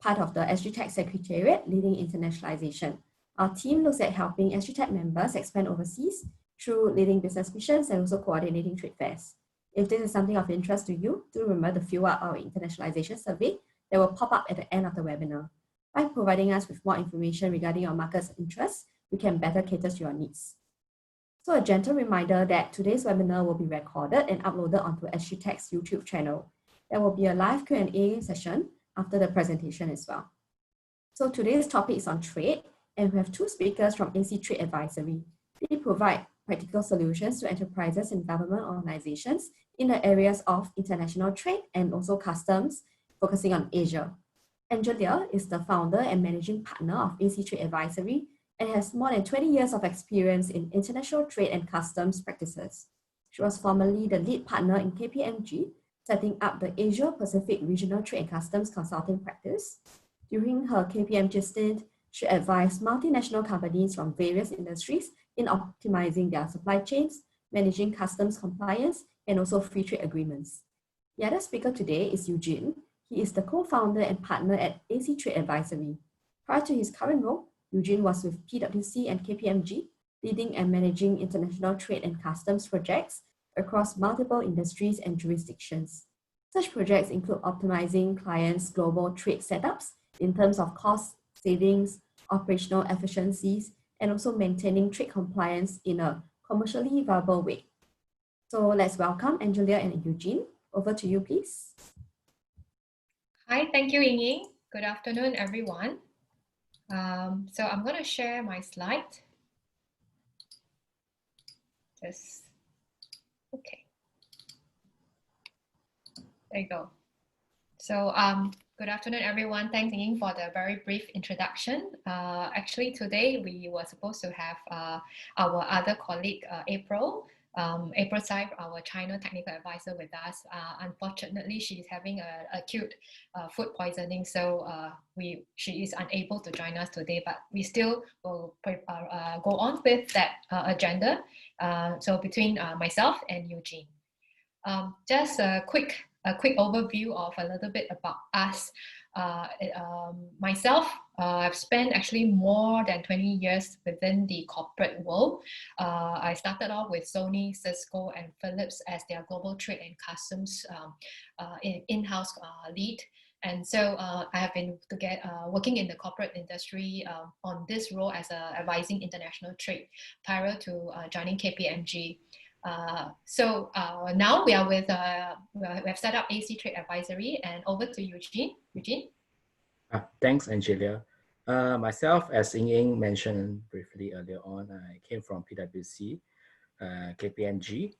part of the SGTech Secretariat leading internationalization. Our team looks at helping SGTech members expand overseas through leading business missions and also coordinating trade fairs. If this is something of interest to you, do remember to fill out our internationalization survey that will pop up at the end of the webinar. By providing us with more information regarding your market's interests, we can better cater to your needs. So a gentle reminder that today's webinar will be recorded and uploaded onto SGTech's YouTube channel. There will be a live Q&A session after the presentation as well. So today's topic is on trade, and we have two speakers from AC Trade Advisory. They provide practical solutions to enterprises and government organizations in the areas of international trade and also customs, focusing on Asia. Angelia is the founder and managing partner of AC Trade Advisory and has more than 20 years of experience in international trade and customs practices. She was formerly the lead partner in KPMG, setting up the Asia Pacific Regional Trade and Customs Consulting Practice. During her KPMG stint, she advised multinational companies from various industries in optimizing their supply chains, managing customs compliance, and also free trade agreements. The other speaker today is Eugene. He is the co-founder and partner at AC Trade Advisory. Prior to his current role, Eugene was with PwC and KPMG, leading and managing international trade and customs projects across multiple industries and jurisdictions. Such projects include optimizing clients' global trade setups in terms of cost savings, operational efficiencies, and also maintaining trade compliance in a commercially viable way. So let's welcome Angelia and Eugene. Over to you, please. Hi, thank you, Ying. Good afternoon, everyone. So I'm going to share my slide. Okay. There you go. So good afternoon, everyone. Thanks, Ying, for the very brief introduction. Actually, today we were supposed to have our other colleague, April. April Tsai, our China technical advisor, with us. Unfortunately, she's having acute food poisoning, so she is unable to join us today, but we still will go on with that agenda. So between myself and Eugene. Just a quick overview of a little bit about us. Myself, I've spent actually more than 20 years within the corporate world. I started off with Sony, Cisco, and Philips as their global trade and customs in-house lead. And so I have been working in the corporate industry on this role as advising international trade prior to joining KPMG. So now we are with, we have set up AC Trade Advisory, and over to Eugene. Eugene? Thanks, Angelia. Myself, as Ying mentioned briefly earlier on, I came from PwC, KPMG,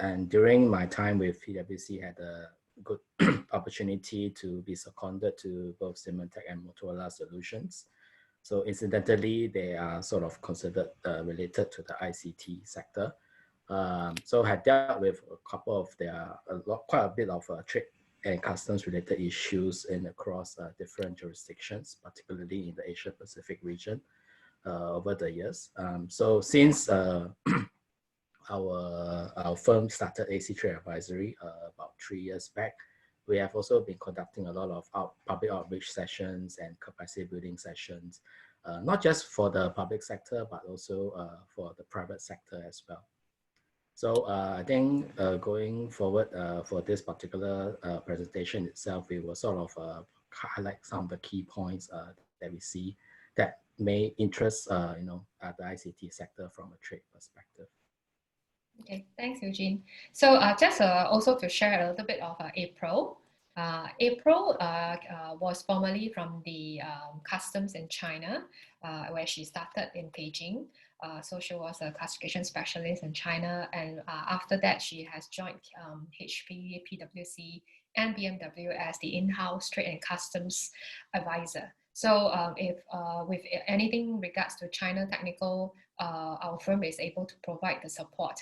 and during my time with PwC, had a good opportunity to be seconded to both Symantec and Motorola Solutions. So incidentally, they are sort of considered related to the ICT sector. So I had dealt with a couple of quite a bit of trade and customs related issues across different jurisdictions, particularly in the Asia Pacific region over the years. So since our firm started AC Trade Advisory about 3 years back, we have also been conducting a lot of public outreach sessions and capacity building sessions, not just for the public sector, but also for the private sector as well. So I think going forward for this particular presentation itself, we will sort of highlight some of the key points that we see that may interest the ICT sector from a trade perspective. Okay, thanks, Eugene. So just also to share a little bit of April. April was formerly from the customs in China, where she started in Beijing. So she was a classification specialist in China, and after that she has joined HP, PwC, and BMW as the in-house trade and customs advisor. So if with anything regards to China technical, our firm is able to provide the support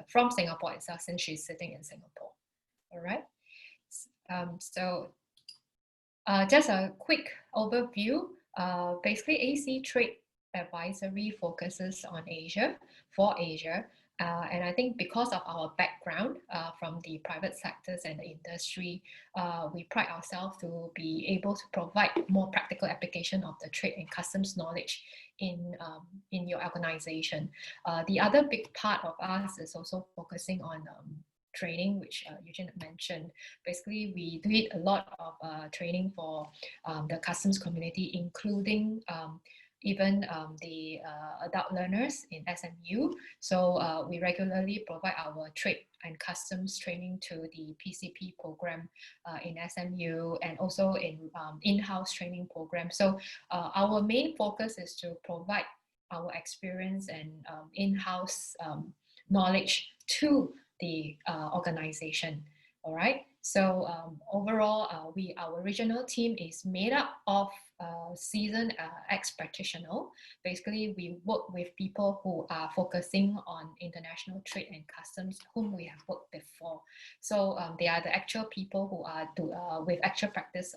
from Singapore itself, since she's sitting in Singapore. All right. So just a quick overview. Basically, AC Trade Advisory focuses on Asia, for Asia. And I think because of our background from the private sectors and the industry, we pride ourselves to be able to provide more practical application of the trade and customs knowledge in your organization. The other big part of us is also focusing on training, which Eugene mentioned. Basically, we did a lot of training for the customs community, including even the adult learners in SMU. So we regularly provide our trade and customs training to the PCP program in SMU, and also in in-house training program. So our main focus is to provide our experience and in-house knowledge to the organization. All right. So overall, our regional team is made up of seasoned ex-practitioners. Basically, we work with people who are focusing on international trade and customs, whom we have worked before. So they are the actual people who are with actual practice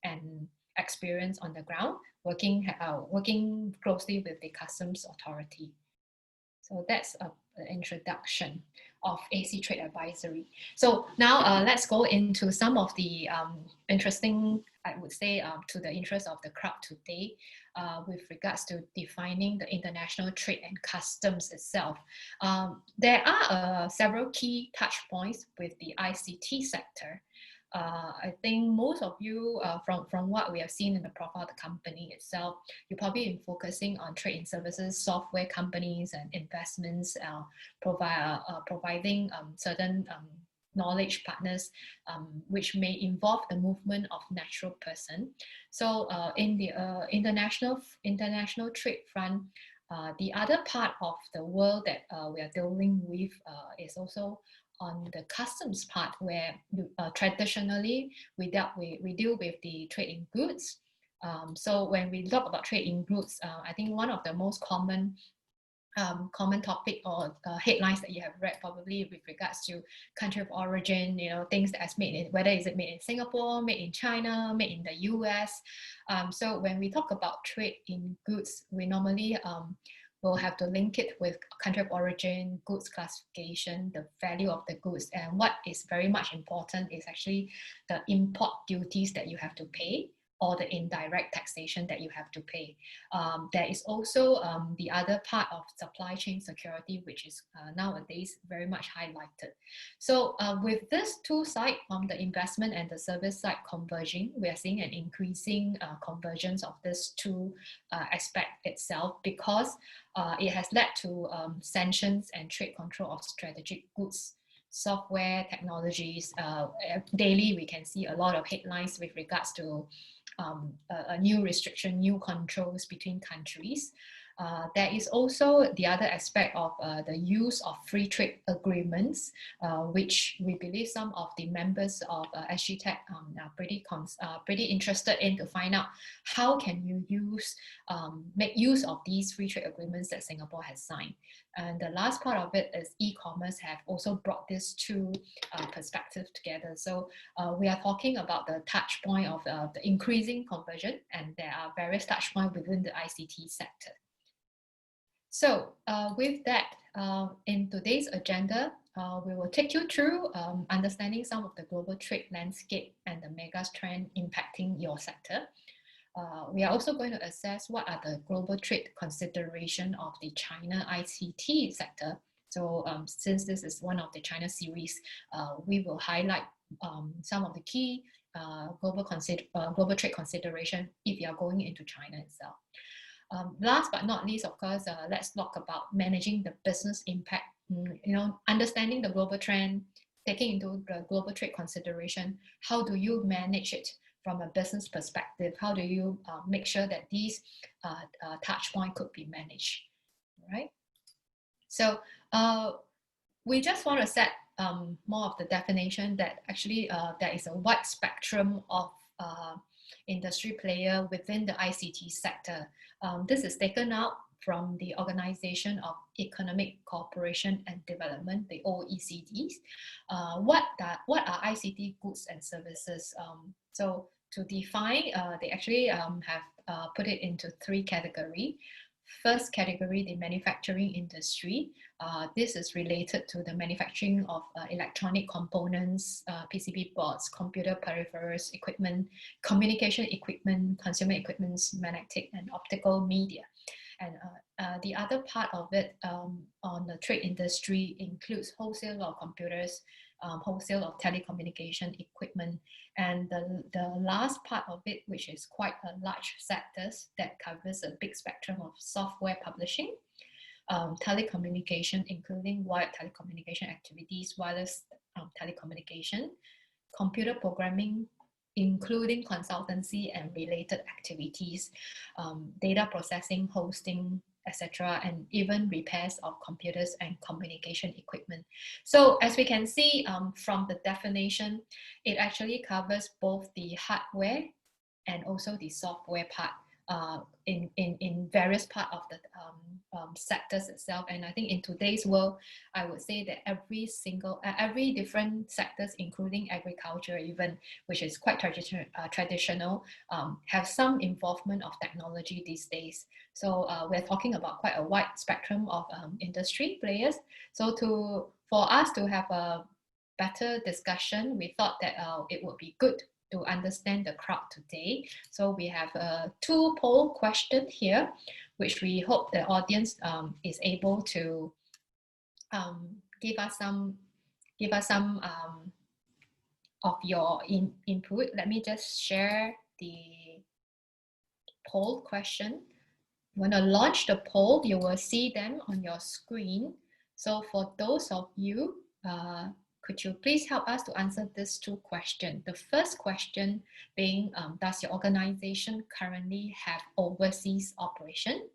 and experience on the ground, working closely with the customs authority. So that's an introduction of AC Trade Advisory. So now let's go into some of the interesting, I would say, to the interest of the crowd today, with regards to defining the international trade and customs itself. There are several key touch points with the ICT sector. I think most of you, from what we have seen in the profile of the company itself, you're probably been focusing on trade and services, software companies, and investments, providing certain knowledge partners, which may involve the movement of natural person. So in the international trade front, the other part of the world that we are dealing with is also on the customs part, where traditionally we deal with the trade in goods. So when we talk about trade in goods, I think one of the most common topic or headlines that you have read probably with regards to country of origin, things that's made in, whether is it made in Singapore, made in China, made in the US. So when we talk about trade in goods, we normally we'll have to link it with country of origin, goods classification, the value of the goods. And what is very much important is actually the import duties that you have to pay, or the indirect taxation that you have to pay. There is also the other part of supply chain security, which is nowadays very much highlighted. So with this two sides, the investment and the service side converging, we are seeing an increasing convergence of this two aspect itself, because it has led to sanctions and trade control of strategic goods, software technologies. Daily, we can see a lot of headlines with regards to a new restriction, new controls between countries. There is also the other aspect of the use of free trade agreements, which we believe some of the members of SGTech are pretty interested in, to find out how can you make use of these free trade agreements that Singapore has signed. And the last part of it is e-commerce have also brought these two perspectives together. So we are talking about the touch point of the increasing conversion, and there are various touch points within the ICT sector. So with that, in today's agenda, we will take you through understanding some of the global trade landscape and the mega trend impacting your sector. We are also going to assess what are the global trade consideration of the China ICT sector. So since this is one of the China series, we will highlight some of the key global trade consideration if you are going into China itself. Last but not least, of course, let's talk about managing the business impact, understanding the global trend, taking into the global trade consideration. How do you manage it from a business perspective? How do you make sure that these touch points could be managed, right? So we just want to set more of the definition that actually there is a wide spectrum of industry player within the ICT sector. This is taken out from the Organization of Economic Cooperation and Development, the OECDs. What are ICT goods and services? So to define, they actually have put it into three categories. first category, the manufacturing industry. This is related to the manufacturing of electronic components, PCB boards, computer peripherals, equipment, communication equipment, consumer equipment, magnetic and optical media. And the other part of it on the trade industry includes wholesale of computers, wholesale of telecommunication equipment, and the last part of it, which is quite a large sectors that covers a big spectrum of software publishing, telecommunication, including wired telecommunication activities, wireless telecommunication, computer programming, including consultancy and related activities, data processing, hosting, etc., and even repairs of computers and communication equipment. So as we can see from the definition, it actually covers both the hardware and also the software part in various parts of the sectors itself. And I think in today's world, I would say that every different sectors, including agriculture even, which is quite traditional, have some involvement of technology these days. So we're talking about quite a wide spectrum of industry players. So for us to have a better discussion, we thought that it would be good to understand the crowd today. So we have two poll questions here, which we hope the audience is able to give us some of your input. Let me just share the poll question. When I launch the poll, you will see them on your screen. So for those of you, could you please help us to answer these two questions? The first question being, does your organization currently have overseas operation?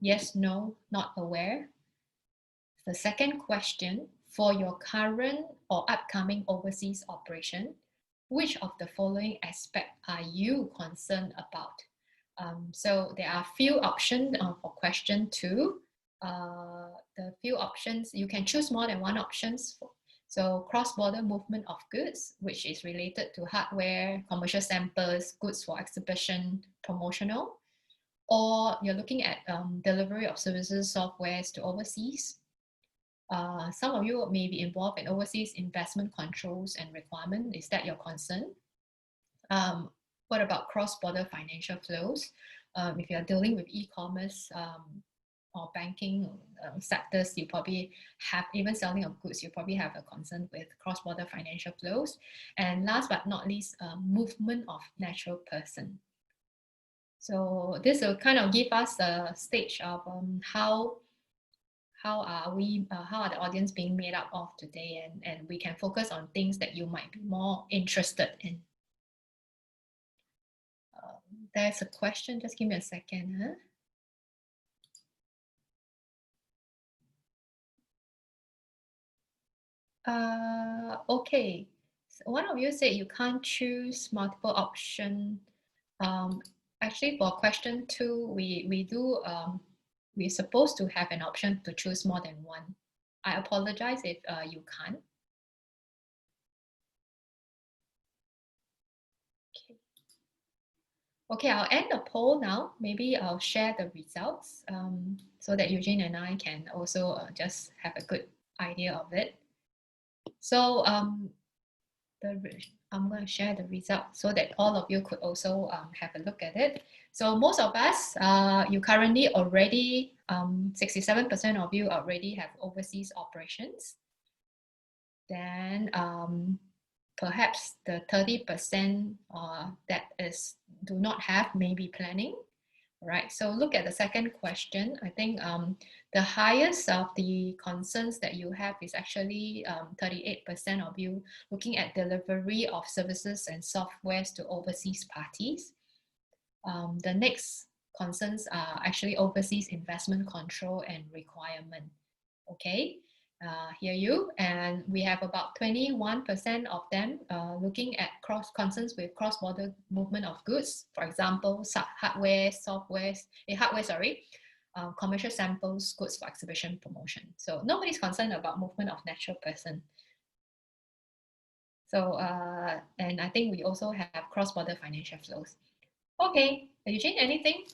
Yes, no, not aware. The second question, for your current or upcoming overseas operation, which of the following aspects are you concerned about? So there are few options for question 2. The few options, you can choose more than one options. So cross-border movement of goods, which is related to hardware, commercial samples, goods for exhibition, promotional, or you're looking at delivery of services, softwares to overseas. Some of you may be involved in overseas investment controls and requirement. Is that your concern? What about cross-border financial flows? If you're dealing with e-commerce, or banking sectors, you probably have, even selling of goods, you probably have a concern with cross-border financial flows. And last but not least, movement of natural person. So this will kind of give us a stage of how are the audience being made up of today, and we can focus on things that you might be more interested in. There's a question, just give me a second. Huh? Okay, so one of you said you can't choose multiple option. Actually, for question 2, we're supposed to have an option to choose more than one. I apologize if you can't. Okay, I'll end the poll now. Maybe I'll share the results so that Eugene and I can also just have a good idea of it. So I'm going to share the results so that all of you could also have a look at it. So most of us, you currently already, 67% of you already have overseas operations. Then perhaps the 30% that do not have, maybe planning. Right, so look at the second question. I think the highest of the concerns that you have is actually 38% of you looking at delivery of services and softwares to overseas parties. The next concerns are actually overseas investment control and requirement. Okay, hear you. And we have about 21% of them looking at concerns with cross-border movement of goods. For example, hardware, commercial samples, goods for exhibition, promotion. So nobody's concerned about movement of natural person. So, and I think we also have cross-border financial flows. Okay, Eugene, anything?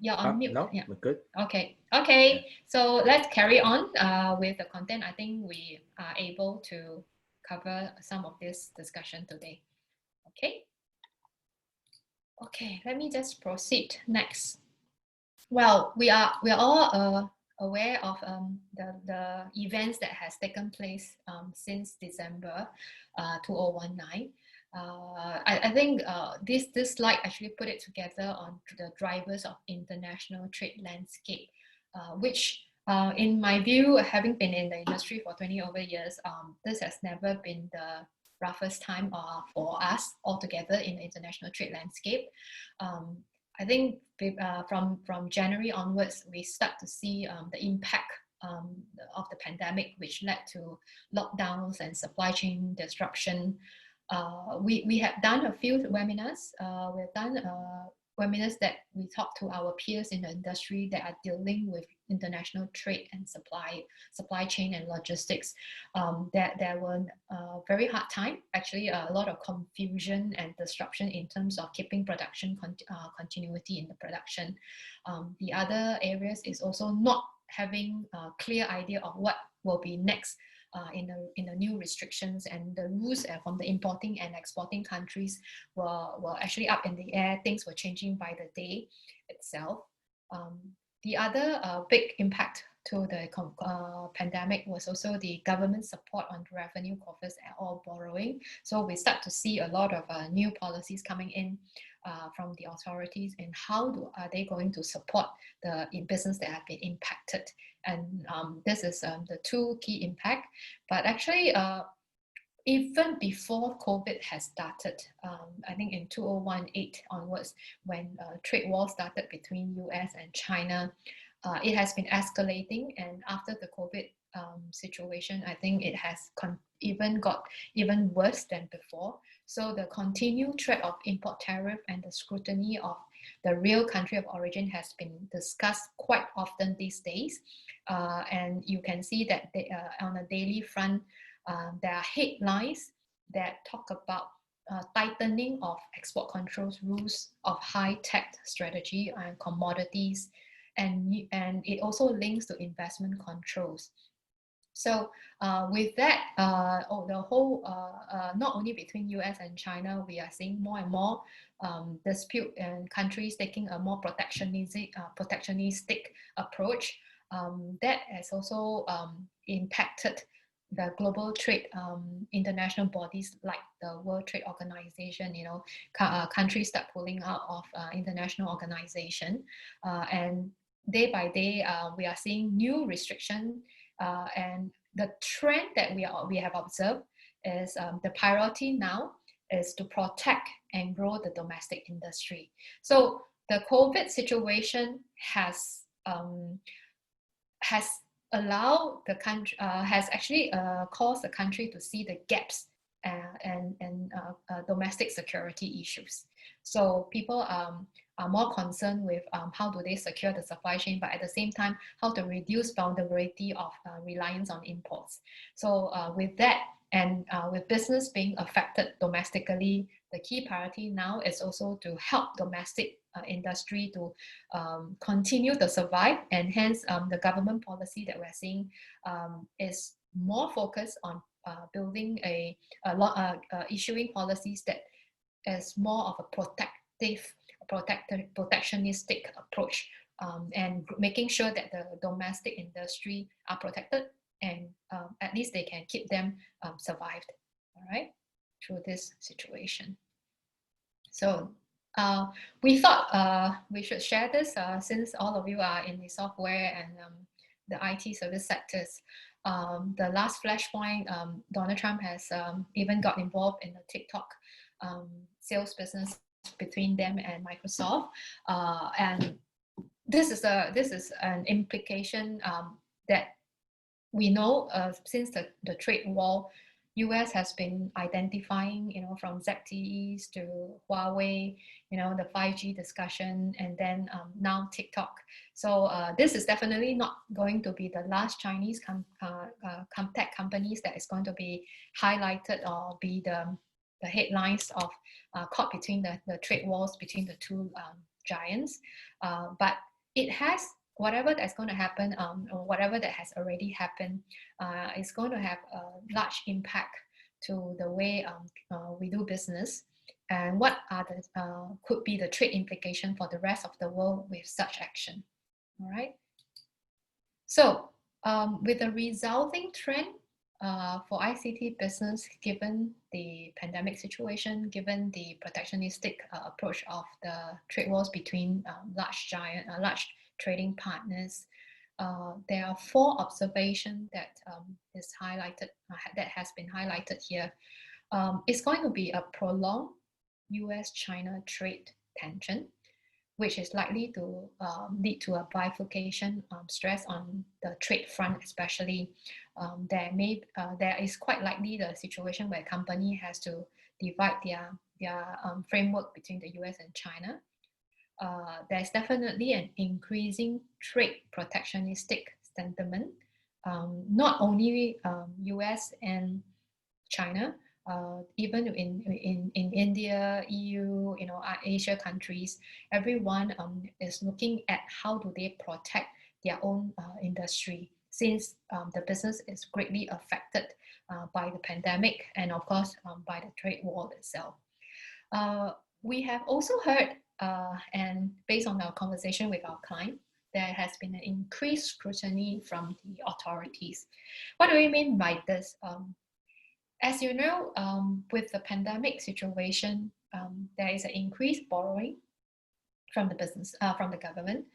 You're on mute. No, Yeah. we're good. Okay. Okay. So let's carry on with the content. I think we are able to cover some of this discussion today. Okay. Okay. Let me just proceed next. Well, we are all aware of the events that has taken place since December 2019. I think this slide actually put it together on the drivers of international trade landscape, which in my view, having been in the industry for 20 over years, this has never been the roughest time for us altogether in the international trade landscape. I think from January onwards, we start to see the impact of the pandemic, which led to lockdowns and supply chain disruption. We have done a few webinars. We've done webinars that we talk to our peers in the industry that are dealing with international trade and supply chain and logistics. That there were a very hard time, actually a lot of confusion and disruption in terms of keeping production continuity in the production. The other areas is also not having a clear idea of what will be next in the new restrictions, and the rules from the importing and exporting countries were actually up in the air. Things were changing by the day itself. The other big impact to the pandemic was also the government support on revenue coffers or borrowing. So we start to see a lot of new policies coming in from the authorities, and how are they going to support the business that have been impacted. And this is the two key impact. But actually, even before COVID has started, I think in 2018 onwards, when trade war started between US and China, it has been escalating. And after the COVID situation, I think it has got even worse than before. So the continued threat of import tariff and the scrutiny of the real country of origin has been discussed quite often these days. And you can see that on a daily front, there are headlines that talk about tightening of export controls rules of high-tech strategy and commodities, and it also links to investment controls. So with that, the whole, not only between US and China, we are seeing more and more dispute and countries taking a more protectionistic approach. That has also impacted the global trade international bodies like the World Trade Organization. Countries start pulling out of international organization, and day by day we are seeing new restriction, and the trend that we have observed is the priority now is to protect and grow the domestic industry. So the COVID situation has allowed the country, has actually caused the country to see the gaps and domestic security issues. So people are more concerned with how do they secure the supply chain, but at the same time, how to reduce vulnerability of reliance on imports. So with that, and with business being affected domestically, the key priority now is also to help domestic industry to continue to survive, and hence the government policy that we're seeing is more focused on building issuing policies that is more of a protectionistic approach, and making sure that the domestic industry are protected, and at least they can keep them survived, all right, through this situation. So we thought we should share this since all of you are in the software and the IT service sectors. The last flashpoint, Donald Trump has even got involved in the TikTok sales business between them and Microsoft, and this is an implication that we know since the trade war. US has been identifying, from ZTEs to Huawei, the 5G discussion, and then now TikTok. So this is definitely not going to be the last Chinese tech companies that is going to be highlighted or be the headlines of caught between the trade wars between the two giants. But it has whatever that's going to happen, or whatever that has already happened, is going to have a large impact to the way we do business, and what are the could be the trade implication for the rest of the world with such action. All right. So with the resulting trend for ICT business, given the pandemic situation, given the protectionistic approach of the trade wars between large trading partners, there are 4 observations that is highlighted, that has been highlighted here. It's going to be a prolonged US-China trade tension, which is likely to lead to a bifurcation stress on the trade front, especially. There is quite likely the situation where company has to divide their framework between the US and China. There's definitely an increasing trade protectionistic sentiment, not only US and China, even in India, EU, Asia countries, everyone is looking at how do they protect their own industry, since the business is greatly affected by the pandemic and of course by the trade war itself. We have also heard, and based on our conversation with our client, there has been an increased scrutiny from the authorities. What do we mean by this? As you know, with the pandemic situation, there is an increased borrowing from the business, from the government.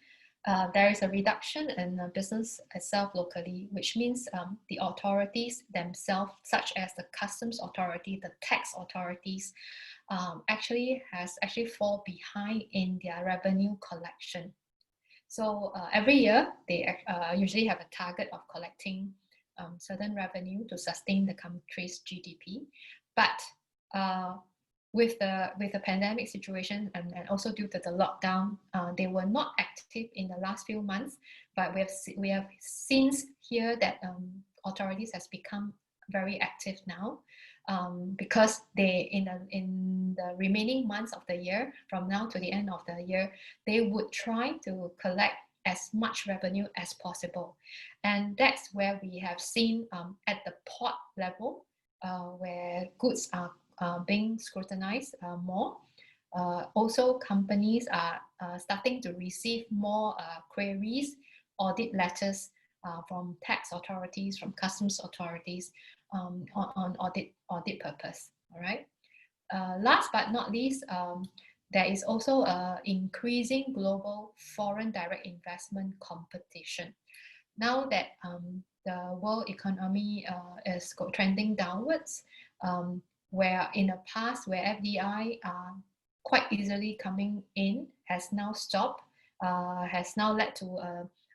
There is a reduction in business itself locally, which means the authorities themselves, such as the customs authority, the tax authorities, actually fall behind in their revenue collection. So every year, they usually have a target of collecting certain revenue to sustain the country's GDP. But with the pandemic situation and also due to the lockdown, they were not active in the last few months. But we have since here that authorities has become very active now, because they in the remaining months of the year, from now to the end of the year, they would try to collect as much revenue as possible. And that's where we have seen at the port level, where goods are being scrutinized more. Also, companies are starting to receive more queries, audit letters from tax authorities, from customs authorities on audit purpose. All right. Last but not least, there is also increasing global foreign direct investment competition. Now that the world economy is trending downwards, where in the past where FDI quite easily coming in has now stopped, has now led to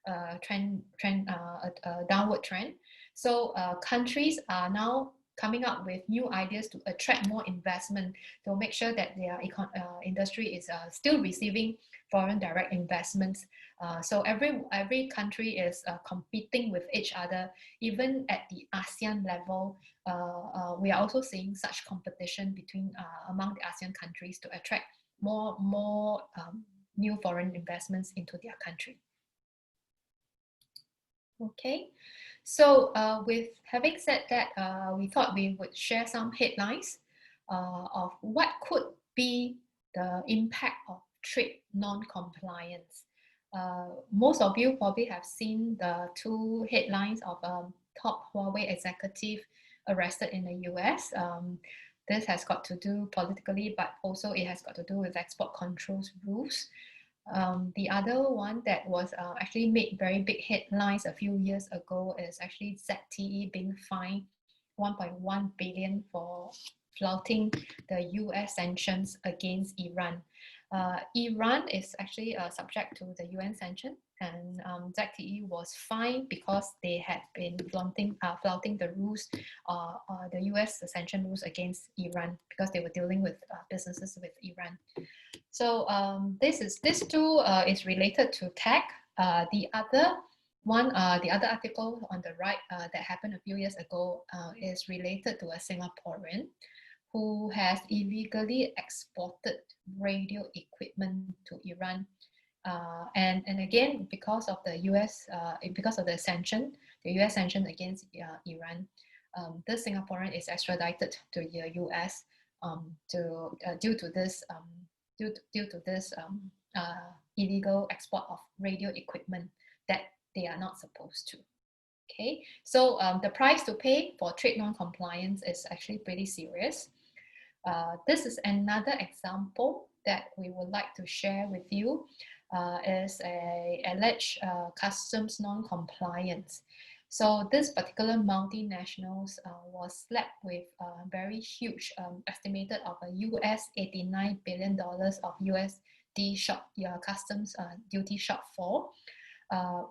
a downward trend. So countries are now coming up with new ideas to attract more investment, to make sure that their industry is still receiving foreign direct investments. So every country is competing with each other. Even at the ASEAN level, we are also seeing such competition between among the ASEAN countries to attract more new foreign investments into their country. Okay. So with having said that, we thought we would share some headlines of what could be the impact of trade non-compliance. Most of you probably have seen the 2 headlines of top Huawei executive arrested in the US. This has got to do politically, but also it has got to do with export controls rules. The other one that was actually made very big headlines a few years ago is actually ZTE being fined 1.1 billion for flouting the US sanctions against Iran. Iran is actually subject to the UN sanction, and ZTE was fined because they had been flouting the rules, the US sanction rules against Iran, because they were dealing with businesses with Iran. So this too is related to tech. The other article on the right that happened a few years ago is related to a Singaporean who has illegally exported radio equipment to Iran. And again, because of the US, because of the US sanction against Iran, this Singaporean is extradited to the US due to this illegal export of radio equipment that they are not supposed to. Okay, so the price to pay for trade non-compliance is actually pretty serious. This is another example that we would like to share with you, is a alleged customs non-compliance. So this particular multinationals was slapped with a very huge, estimated of a US $89 billion of USD customs duty shortfall.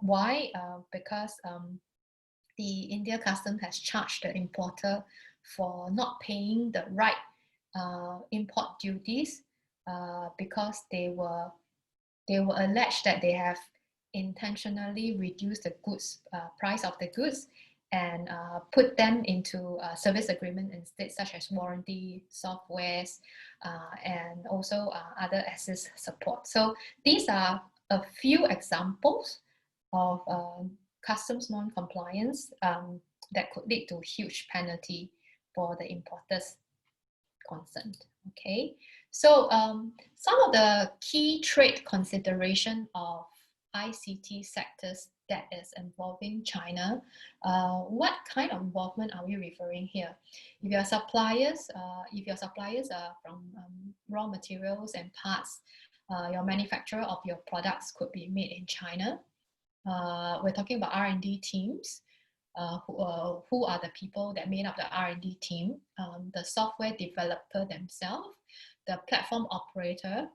Why? Because the India customs has charged the importer for not paying the right import duties because they were alleged that they have intentionally reduced the goods price of the goods and put them into a service agreement instead, such as warranty, softwares, and also other access support. So these are a few examples of customs non-compliance that could lead to huge penalty for the importers concerned. Okay, so some of the key trade consideration of ICT sectors that is involving China. What kind of involvement are we referring here? If your suppliers are from raw materials and parts, your manufacturer of your products could be made in China. We're talking about R&D teams. Who are the people that made up the R&D team, the software developer themselves, the platform operator,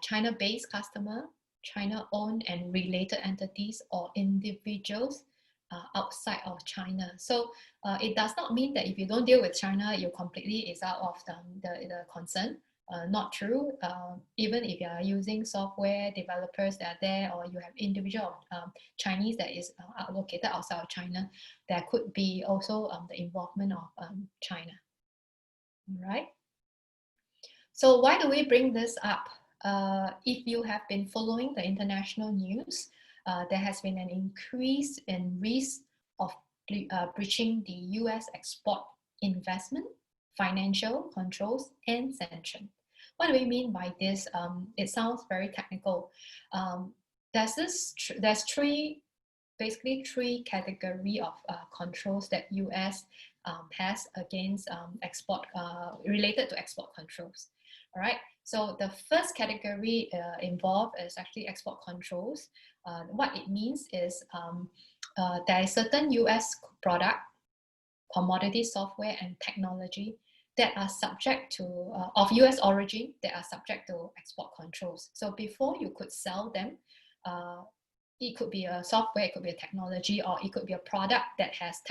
China-based customer, China-owned and related entities or individuals outside of China. So it does not mean that if you don't deal with China, you completely is out of the concern. Not true. Even if you are using software developers that are there, or you have individual Chinese that is located outside of China, there could be also the involvement of China. All right. So why do we bring this up? If you have been following the international news, there has been an increase in risk of breaching the US export investment, financial controls, and sanction. What do we mean by this? It sounds very technical. There's basically three category of controls that US has against export related to export controls. All right. So the first category involved is actually export controls. What it means is there is certain US product, commodity, software, and technology that are subject to, of US origin, that are subject to export controls. So before you could sell them, it could be a software, it could be a technology, or it could be a product that has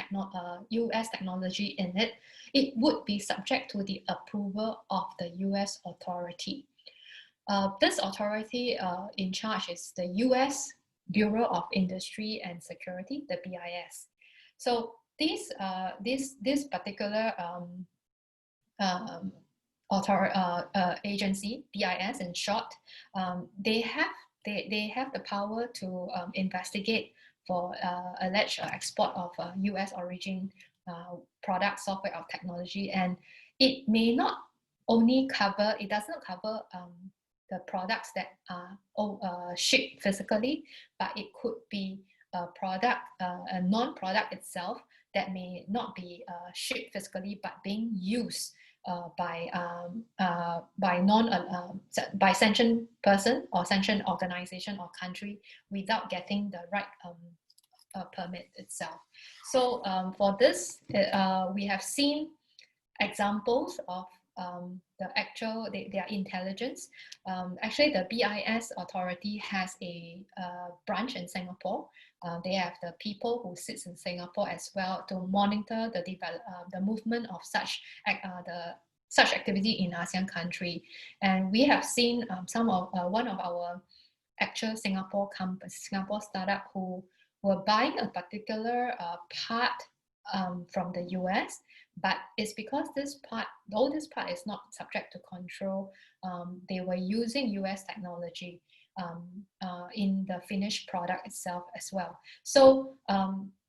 US technology in it. It would be subject to the approval of the US authority. This authority in charge is the US Bureau of Industry and Security, the BIS. So this particular agency, BIS in short, they have the power to investigate for alleged export of US origin product, software, or technology, and it may not only cover, it does not cover the products that are shipped physically, but it could be a product, a non-product itself that may not be shipped physically, but being used by sanctioned person or sanctioned organization or country without getting the right permit itself. So for this, we have seen examples of their intelligence. Actually, the BIS authority has a branch in Singapore. They have the people who sits in Singapore as well to monitor the movement of such activity in ASEAN country. And we have seen one of our actual Singapore startup who were buying a particular part from the US, but it's because though this part is not subject to control, they were using US technology. in the finished product itself as well. So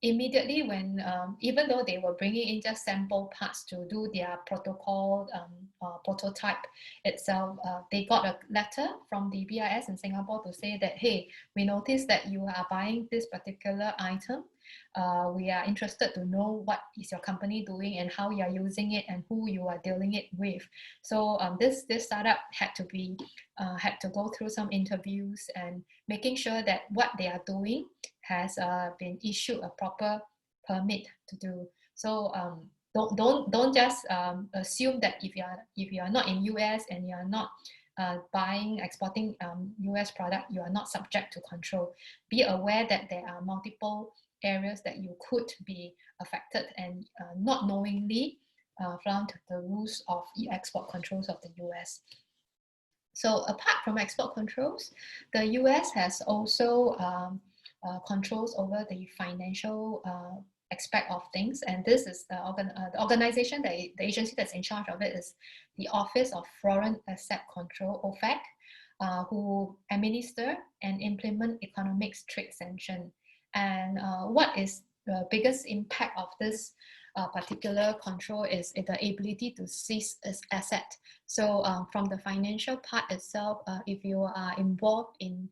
immediately when, even though they were bringing in just sample parts to do their protocol prototype itself, they got a letter from the BIS in Singapore to say that, hey, we noticed that you are buying this particular item. We are interested to know what is your company doing and how you are using it and who you are dealing it with. So this startup had to go through some interviews and making sure that what they are doing has been issued a proper permit to do. So don't just assume that if you are not in US and you are not exporting US product, you are not subject to control. Be aware that there are multiple areas that you could be affected and not knowingly flout the rules of export controls of the US. So apart from export controls, the US has also controls over the financial aspect of things, and this is the organization, the agency that's in charge of it is the Office of Foreign Asset Control, OFAC, who administer and implement economic trade sanction. And what is the biggest impact of this particular control is the ability to seize as asset. So from the financial part itself, if you are involved in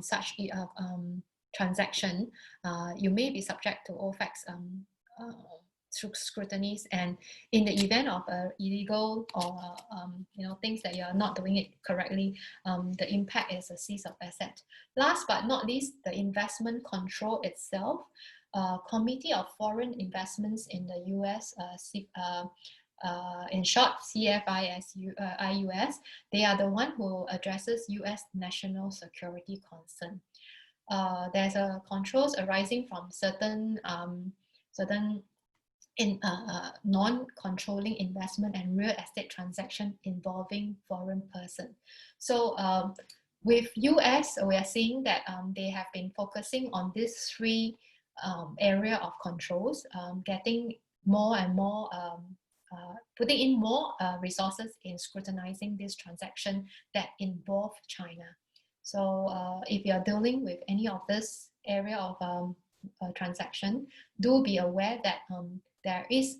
such transaction, you may be subject to OFAC's scrutinies, and in the event of illegal or things that you are not doing it correctly, the impact is a seize of asset. Last but not least, the investment control itself. Committee of Foreign Investments in the US, in short CFIUS, they are the one who addresses US national security concern. There's controls arising from certain non-controlling investment and real estate transaction involving foreign person. So with US, we are seeing that they have been focusing on these three area of controls, getting more and more, putting in more resources in scrutinizing this transaction that involve China. So if you are dealing with any of this area of transaction, do be aware that there is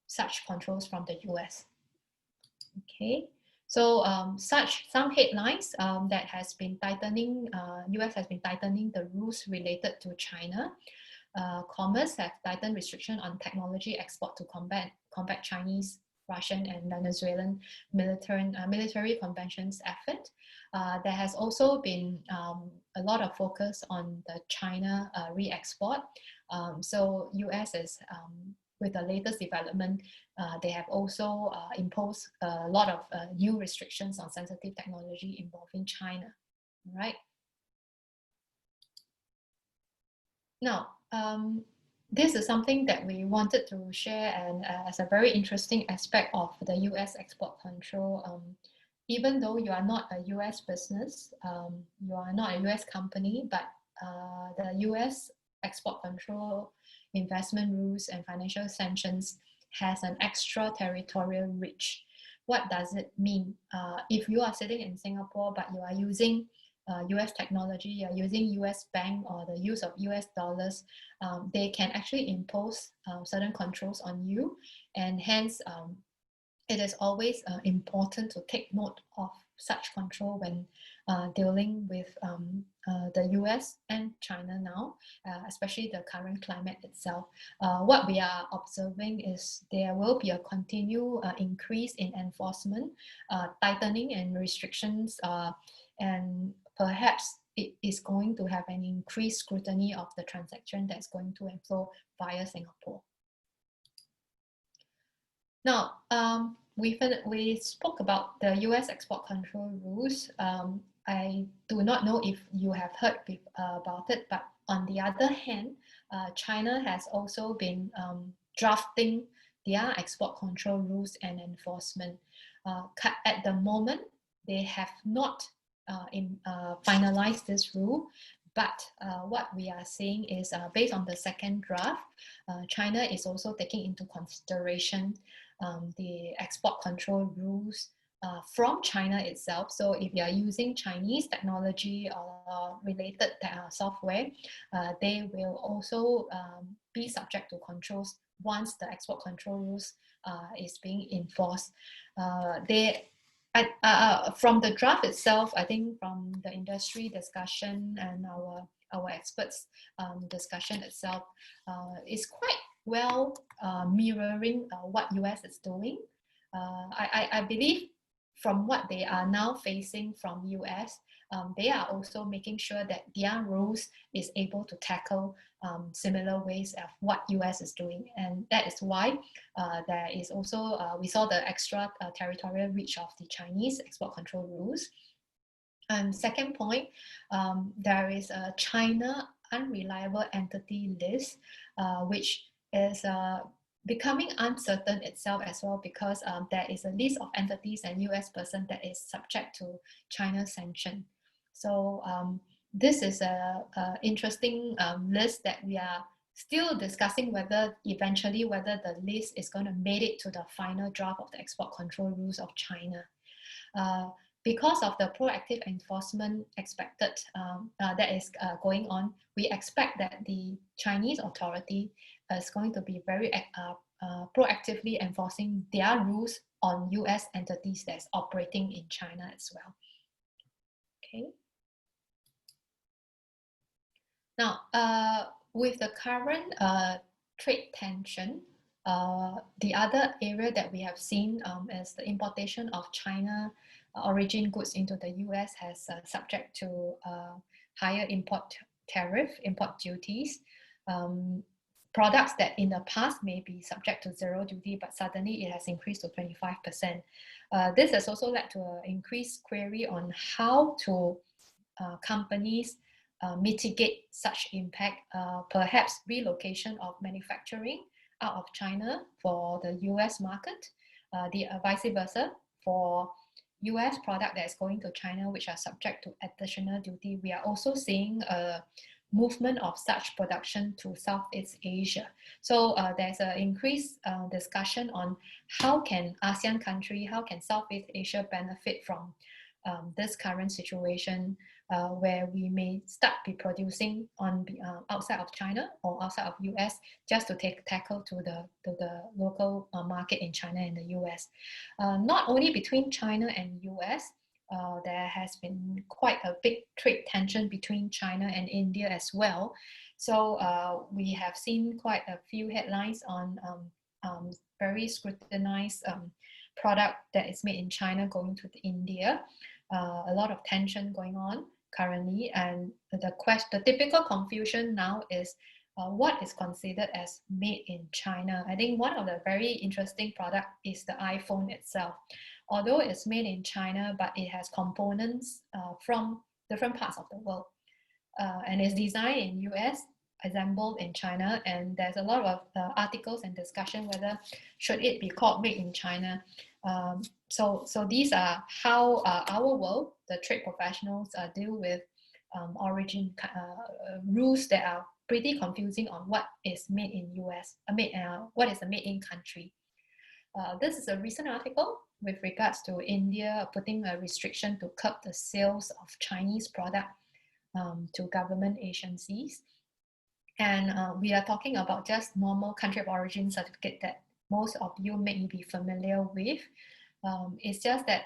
such controls from the US. Okay. So some headlines that has been tightening, US has been tightening the rules related to China. Commerce have tightened restriction on technology export to combat Chinese, Russian and Venezuelan military conventions effort. There has also been a lot of focus on the China re-export. So US is, with the latest development, they have also imposed a lot of new restrictions on sensitive technology involving China. All right. Now, this is something that we wanted to share, and as a very interesting aspect of the US export control. Even though you are not a US business, you are not a US company, but the US export control, investment rules and financial sanctions has an extraterritorial reach. What does it mean? If you are sitting in Singapore, but you are using US technology, you're using US bank or the use of US dollars, they can actually impose certain controls on you, and hence it is always important to take note of such control when dealing with the US and China now, especially the current climate itself. What we are observing is there will be a continued increase in enforcement, tightening and restrictions, and perhaps it is going to have an increased scrutiny of the transaction that's going to flow via Singapore. Now, we spoke about the US export control rules. I do not know if you have heard about it, but on the other hand, China has also been drafting their export control rules and enforcement. At the moment, they have not finalized this rule, but what we are seeing is based on the second draft, China is also taking into consideration the export control rules from China itself. So if you are using Chinese technology or related software, they will also be subject to controls once the export control rules is being enforced. From the draft itself, I think from the industry discussion and our experts discussion itself, is quite well mirroring what US is doing. I believe from what they are now facing from US, they are also making sure that their rules is able to tackle similar ways of what US is doing. And that is why there is also, we saw the extra territorial reach of the Chinese export control rules. And second point, there is a China unreliable entity list, which is becoming uncertain itself as well, because there is a list of entities and US person that is subject to China's sanction. So this is a interesting list that we are still discussing whether eventually whether the list is going to make it to the final draft of the export control rules of China. Because of the proactive enforcement expected that is going on, we expect that the Chinese authority is going to be very proactively enforcing their rules on US entities that's operating in China as well. Okay. Now, with the current trade tension, the other area that we have seen is the importation of China origin goods into the US has subject to higher import duties. Products that in the past may be subject to zero duty, but suddenly it has increased to 25%. This has also led to an increased query on how to companies mitigate such impact, perhaps relocation of manufacturing out of China for the US market, the vice versa for US product that is going to China, which are subject to additional duty. We are also seeing a movement of such production to Southeast Asia. So there's an increased discussion on how can ASEAN country, how can Southeast Asia benefit from this current situation where we may start be producing on outside of China or outside of US just to tackle to the local market in China and the US. Not only between China and US, there has been quite a big trade tension between China and India as well. So we have seen quite a few headlines on very scrutinized product that is made in China going to India. A lot of tension going on currently, and the typical confusion now is what is considered as made in China. I think one of the very interesting product is the iPhone itself. Although it's made in China, but it has components from different parts of the world, and it's designed in US, assembled in China, and there's a lot of articles and discussion whether should it be called made in China. So these are how our world, the trade professionals, deal with origin rules that are pretty confusing on what is made in US, what is a made in country. This is a recent article with regards to India putting a restriction to curb the sales of Chinese product to government agencies. And we are talking about just normal country of origin certificate that most of you may be familiar with. It's just that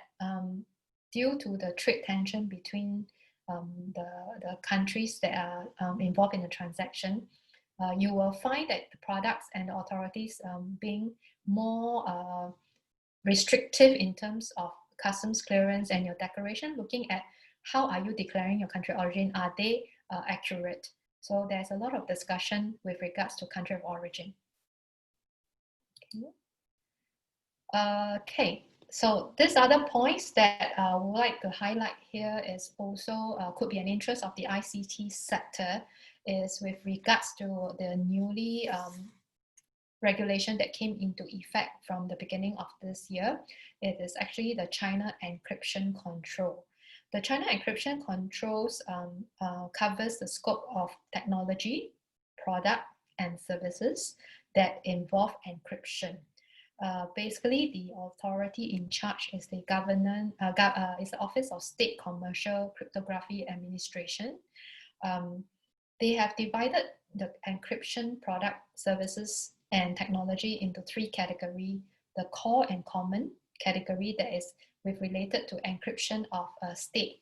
due to the trade tension between the countries that are involved in the transaction, you will find that the products and the authorities being more restrictive in terms of customs clearance and your declaration, looking at how are you declaring your country of origin, are they accurate? So there's a lot of discussion with regards to country of origin. Okay, so these other points that I would like to highlight here is also could be an interest of the ICT sector, is with regards to the newly regulation that came into effect from the beginning of this year. It is actually the China encryption control. The China encryption controls covers the scope of technology, product, and services that involve encryption. Basically, the authority in charge is the is the Office of State Commercial Cryptography Administration. They have divided the encryption product, services, and technology into three categories: the core and common category, that is with related to encryption of a state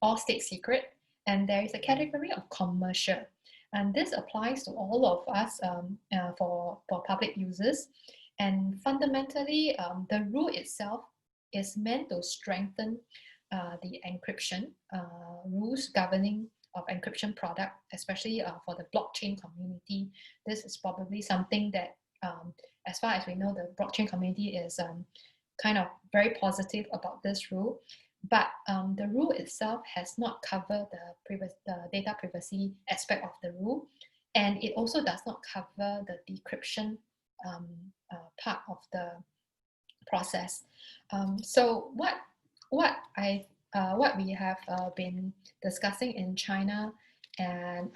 or state secret, and there is a category of commercial, and this applies to all of us for public users. And fundamentally, the rule itself is meant to strengthen the encryption rules governing of encryption product, especially for the blockchain community. This is probably something that, as far as we know, the blockchain community is kind of very positive about this rule. But the rule itself has not covered the data privacy aspect of the rule, and it also does not cover the decryption part of the process. So what we have been discussing in China, and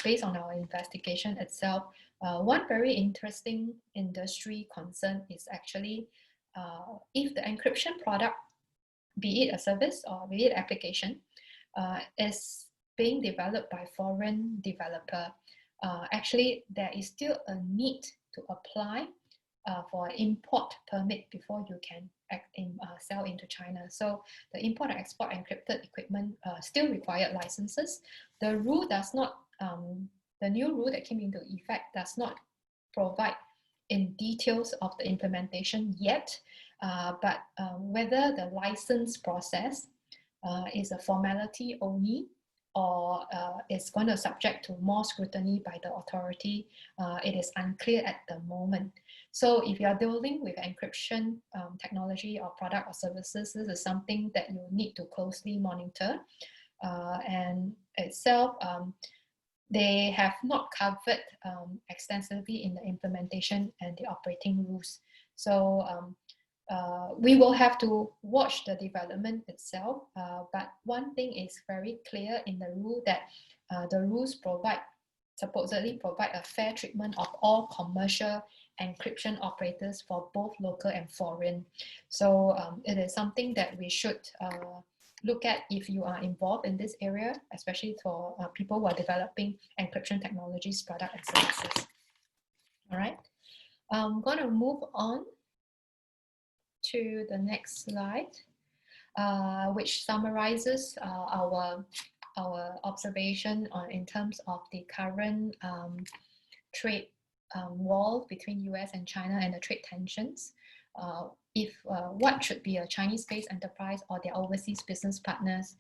based on our investigation itself, one very interesting industry concern is actually if the encryption product, be it a service or be it application, is being developed by foreign developer, actually there is still a need to apply for an import permit before you can sell into China. So the import and export encrypted equipment still require licenses. The rule does not, the new rule that came into effect does not provide in details of the implementation yet, but whether the license process is a formality only, or is going to subject to more scrutiny by the authority, it is unclear at the moment. So if you are dealing with encryption technology or product or services, this is something that you need to closely monitor. And itself, they have not covered extensively in the implementation and the operating rules. So we will have to watch the development itself, but one thing is very clear in the rule, that the rules supposedly provide a fair treatment of all commercial encryption operators for both local and foreign. So it is something that we should look at if you are involved in this area, especially for people who are developing encryption technologies, product and services. All right, I'm going to move on to the next slide, which summarizes our observation in terms of the current trade war between US and China and the trade tensions. What should be a Chinese-based enterprise or their overseas business partners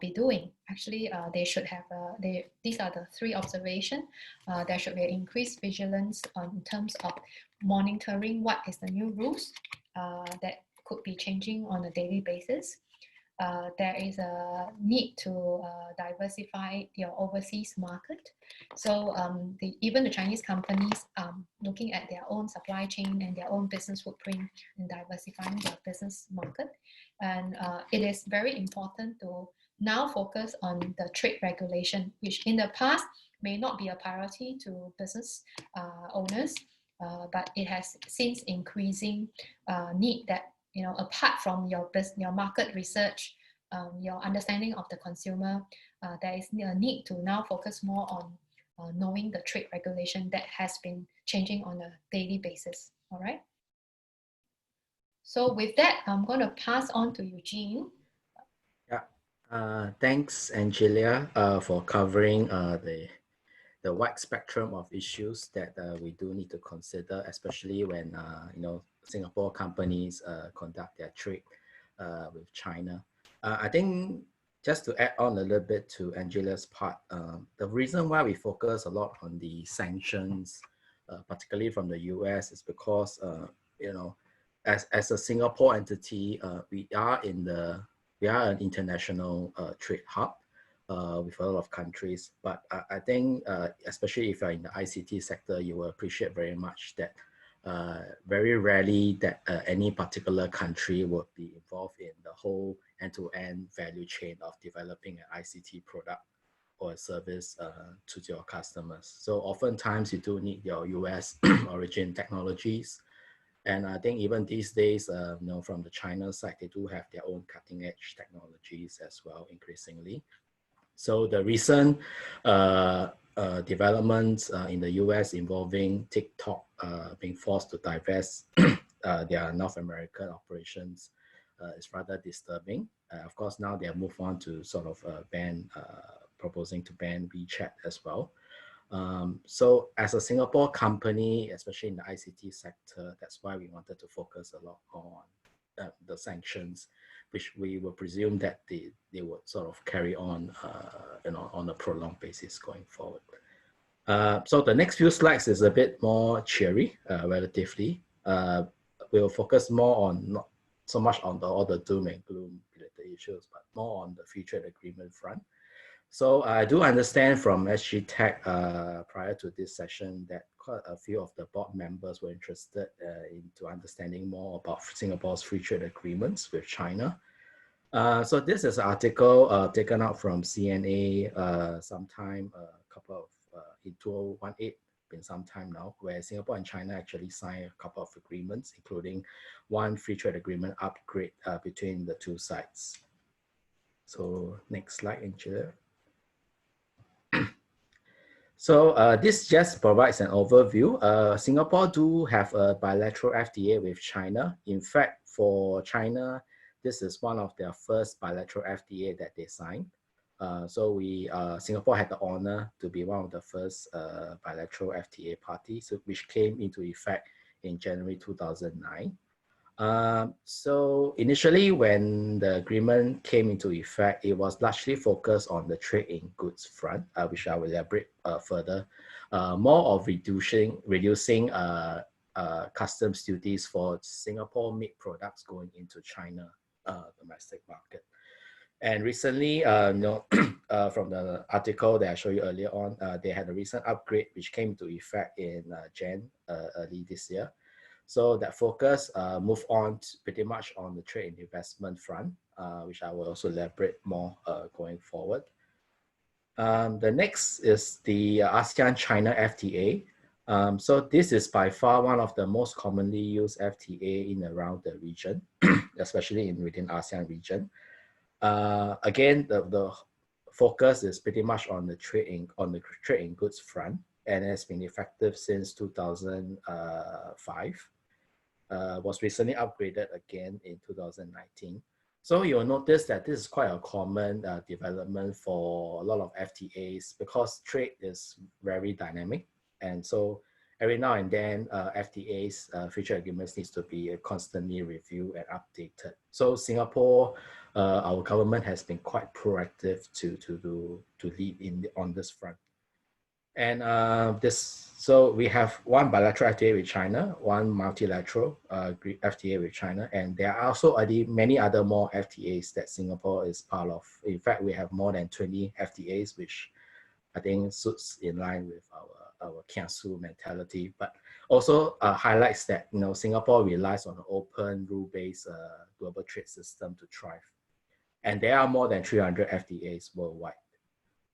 be doing? Actually, they should have, these are the three observations. There should be increased vigilance in terms of monitoring what is the new rules that could be changing on a daily basis. There is a need to diversify your overseas market. So even the Chinese companies looking at their own supply chain and their own business footprint and diversifying their business market. And it is very important to now focus on the trade regulation, which in the past may not be a priority to business owners, but it has since increasing need that, apart from your market research, your understanding of the consumer, there is a need to now focus more on knowing the trade regulation that has been changing on a daily basis. All right. So with that, I'm going to pass on to Eugene. Yeah. Thanks, Angelia, for covering the wide spectrum of issues that we do need to consider, especially when Singapore companies conduct their trade with China. I think just to add on a little bit to Angelia's part, the reason why we focus a lot on the sanctions, particularly from the US, is because as a Singapore entity, we are an international trade hub with a lot of countries. But I think, especially if you're in the ICT sector, you will appreciate very much that very rarely that any particular country would be involved in the whole end-to-end value chain of developing an ICT product. or a service to your customers. So oftentimes you do need your US origin technologies. And I think even these days, from the China side, they do have their own cutting edge technologies as well, increasingly. So the recent developments in the US involving TikTok being forced to divest their North American operations is rather disturbing. Of course, now they have moved on to sort of proposing to ban WeChat as well. So as a Singapore company, especially in the ICT sector, that's why we wanted to focus a lot more on the sanctions, which we will presume that they would sort of carry on, on a prolonged basis going forward. So the next few slides is a bit more cheery, relatively. We'll focus more on not so much on all the doom and gloom related issues, but more on the free trade agreement front. So I do understand from SGTech prior to this session that quite a few of the board members were interested into understanding more about Singapore's free trade agreements with China. So this is an article taken out from CNA sometime in 2018, been some time now, where Singapore and China actually signed a couple of agreements, including one free trade agreement upgrade between the two sides. So next slide, Angela. So this just provides an overview. Singapore do have a bilateral FTA with China. In fact, for China, this is one of their first bilateral FTA that they signed. So Singapore had the honor to be one of the first bilateral FTA parties, which came into effect in January 2009. So initially, when the agreement came into effect, it was largely focused on the trade in goods front, which I will elaborate further. More of reducing customs duties for Singapore-made products going into China domestic market. And recently, from the article that I showed you earlier on, they had a recent upgrade which came into effect in early this year. So that focus moved on pretty much on the trade and investment front, which I will also elaborate more going forward. The next is the ASEAN-China FTA. So this is by far one of the most commonly used FTA in around the region, especially within ASEAN region. Again, the focus is pretty much on the trade in goods front, and has been effective since 2005. Was recently upgraded again in 2019. So you'll notice that this is quite a common development for a lot of FTAs because trade is very dynamic. And so every now and then FTAs, free trade agreements needs to be constantly reviewed and updated. So Singapore, our government has been quite proactive to lead on this front. And so we have one bilateral FTA with China, one multilateral FTA with China, and there are also many other more FTAs that Singapore is part of. In fact, we have more than 20 FTAs, which I think suits in line with our kiasu mentality, but also highlights that Singapore relies on an open, rule-based global trade system to thrive. And there are more than 300 FTAs worldwide.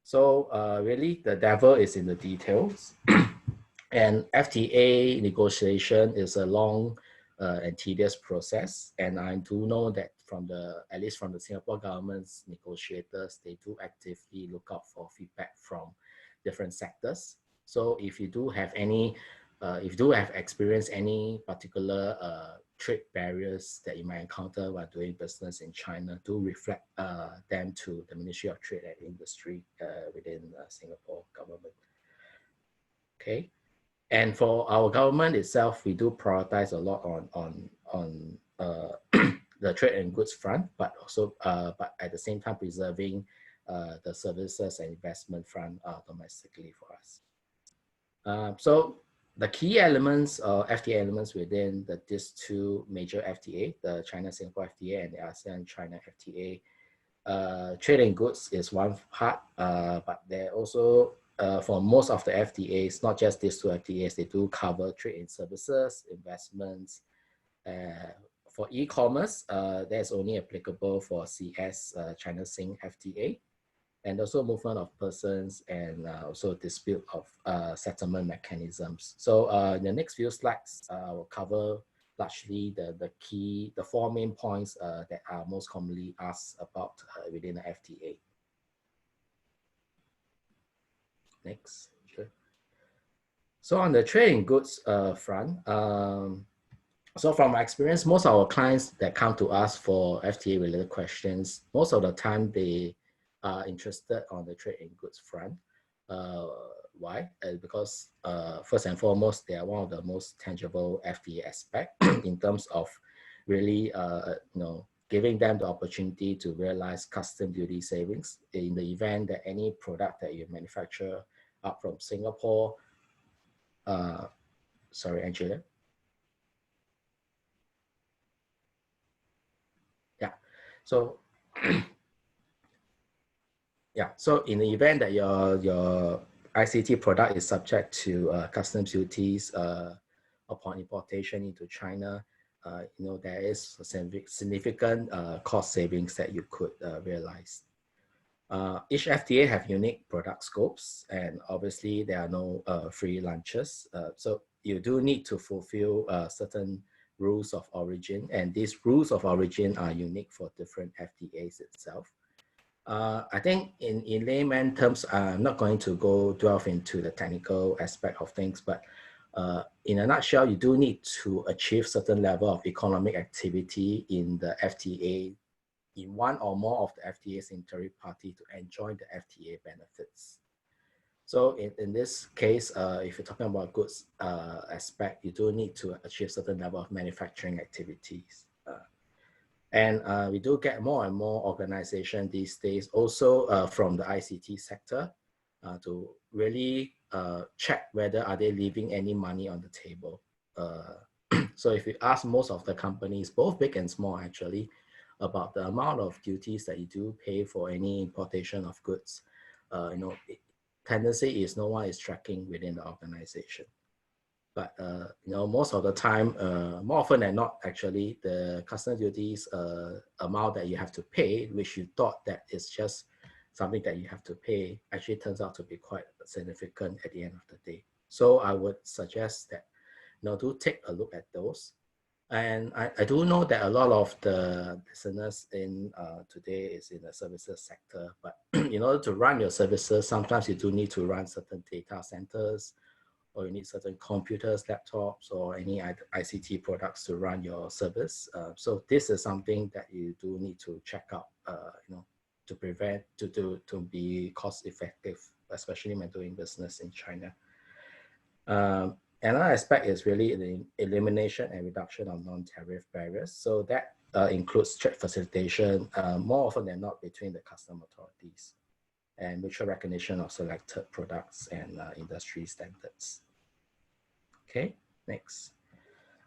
So really, the devil is in the details. And FTA negotiation is a long and tedious process. And I do know that at least from the Singapore government's negotiators, they do actively look out for feedback from different sectors. So if you do have experienced any particular trade barriers that you might encounter while doing business in China, do reflect them to the Ministry of Trade and Industry within Singapore government. Okay, and for our government itself, we do prioritize a lot on the trade and goods front, but also but at the same time preserving the services and investment front domestically for us. So the key elements, FTA elements within these two major FTA, the China-Singapore FTA and the ASEAN-China FTA, trade and goods is one part, but there also, for most of the FTAs, not just these two FTAs, they do cover trade and services, investments. For e-commerce, that's only applicable for CS China-Sing FTA. and also movement of persons, and also dispute of settlement mechanisms. So in the next few slides, will cover largely the four main points that are most commonly asked about within the FTA. Next, sure. So on the trade in goods front, so from my experience, most of our clients that come to us for FTA related questions, most of the time they are interested on the trade in goods front. Why? Because first and foremost, they are one of the most tangible FTA aspect in terms of really, giving them the opportunity to realize custom duty savings in the event that any product that you manufacture up from Singapore. Sorry, Angela. Yeah. So, yeah. So in the event that your ICT product is subject to customs duties upon importation into China, there is a significant cost savings that you could realize. Each FTA have unique product scopes, and obviously there are no free lunches. So you do need to fulfill certain rules of origin, and these rules of origin are unique for different FTAs itself. I think in layman terms, I'm not going to go delve into the technical aspect of things, but in a nutshell, you do need to achieve certain level of economic activity in the FTA, in one or more of the FTA signatory party to enjoy the FTA benefits. So in this case, if you're talking about goods aspect, you do need to achieve certain level of manufacturing activities. And we do get more and more organization these days, also from the ICT sector, to really check whether are they leaving any money on the table. So if you ask most of the companies, both big and small actually, about the amount of duties that you do pay for any importation of goods, tendency is no one is tracking within the organization. But most of the time, more often than not, actually, the customs duties amount that you have to pay, which you thought that is just something that you have to pay, actually turns out to be quite significant at the end of the day. So I would suggest that, do take a look at those. And I do know that a lot of the listeners in today is in the services sector, but in order to run your services, sometimes you do need to run certain data centers, or you need certain computers, laptops, or any ICT products to run your service. So this is something that you do need to check out, to prevent, to be cost effective, especially when doing business in China. Another aspect is really the elimination and reduction of non-tariff barriers. So that includes trade facilitation, more often than not between the custom authorities, and mutual recognition of selected products and industry standards. Okay, next.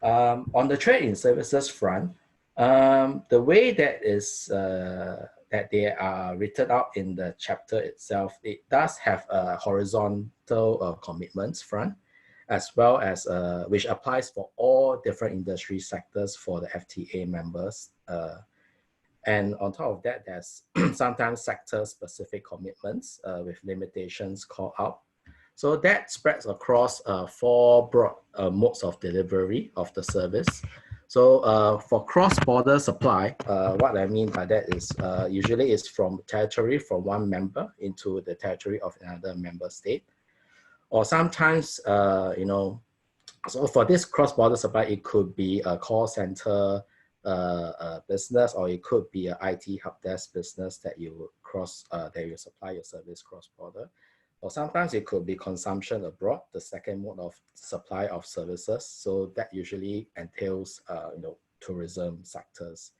On the trade in services front, the way that is that they are written out in the chapter itself, it does have a horizontal commitments front, as well as which applies for all different industry sectors for the FTA members. And on top of that, there's sometimes sector-specific commitments with limitations called out. So that spreads across four broad modes of delivery of the service. So for cross-border supply, what I mean by that is usually it's from territory from one member into the territory of another member state. Or sometimes, so for this cross-border supply, it could be a call center business, or it could be an IT help desk business that you supply your service cross-border. Or sometimes it could be consumption abroad, the second mode of supply of services. So that usually entails, tourism sectors.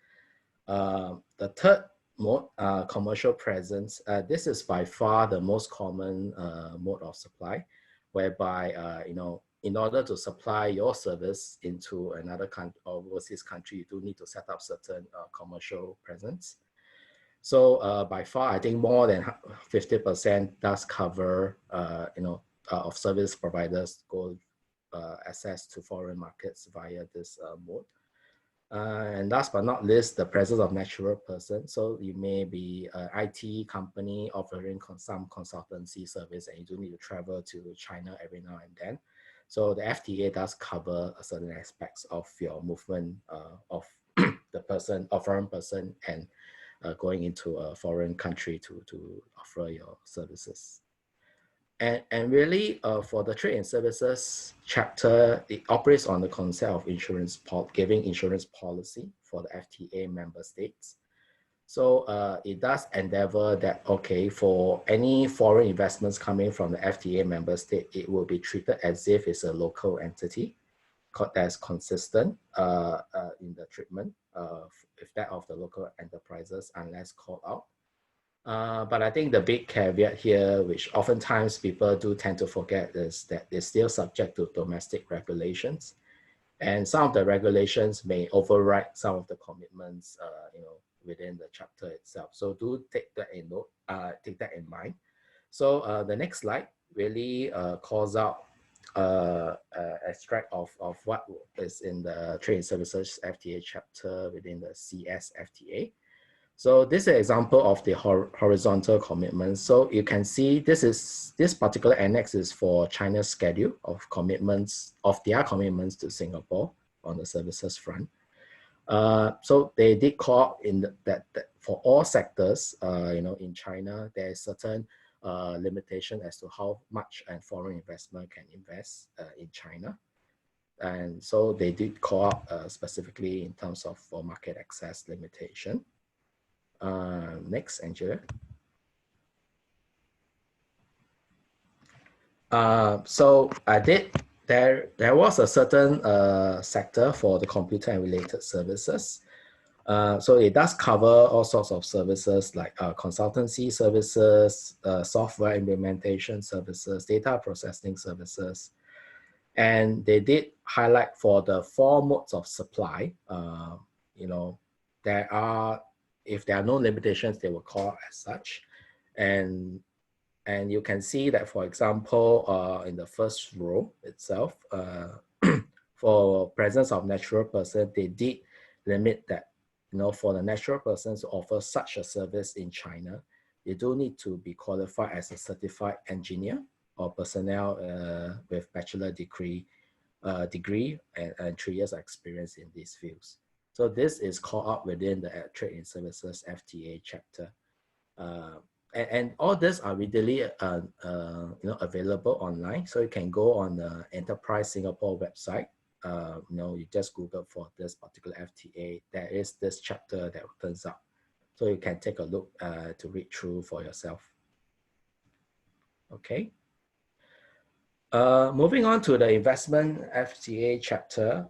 The third mode, commercial presence. This is by far the most common mode of supply, whereby, in order to supply your service into another country or overseas country, you do need to set up certain commercial presence. So by far, I think more than 50% does cover, of service providers go access to foreign markets via this mode. And last but not least, the presence of natural person. So you may be an IT company offering some consultancy service, and you do need to travel to China every now and then. So the FTA does cover certain aspects of your movement of the person, a foreign person, and going into a foreign country to offer your services. And really, for the trade and services chapter, it operates on the concept of giving insurance policy for the FTA member states. So it does endeavor that, okay, for any foreign investments coming from the FTA member state, it will be treated as if it's a local entity that's consistent in the treatment, if that of the local enterprises, unless called out. But I think the big caveat here, which oftentimes people do tend to forget, is that it's still subject to domestic regulations. And some of the regulations may override some of the commitments, within the chapter itself. So do take that in note, take that in mind. So the next slide really calls out extract of what is in the Trade and Services FTA chapter within the CS FTA. So this is an example of the horizontal commitments. So you can see this particular annex is for China's schedule of commitments, of their commitments to Singapore on the services front. So they did call in that for all sectors, in China, there is certain limitation as to how much a foreign investment can invest in China. And so they did call out specifically in terms of for market access limitation. Next, Angela. So there was a certain sector for the computer and related services. So it does cover all sorts of services like consultancy services, software implementation services, data processing services. And they did highlight for the 4 modes of supply, if there are no limitations, they will call as such. And you can see that, for example, in the first row itself, for presence of natural person, they did limit that, for the natural persons to offer such a service in China, they do need to be qualified as a certified engineer or personnel with bachelor degree and 3 years of experience in these fields. So this is called out within the Trade and Services FTA chapter. And all this are readily available online. So you can go on the Enterprise Singapore website. You just Google for this particular FTA. There is this chapter that turns up. So you can take a look to read through for yourself. Okay. Moving on to the investment FTA chapter.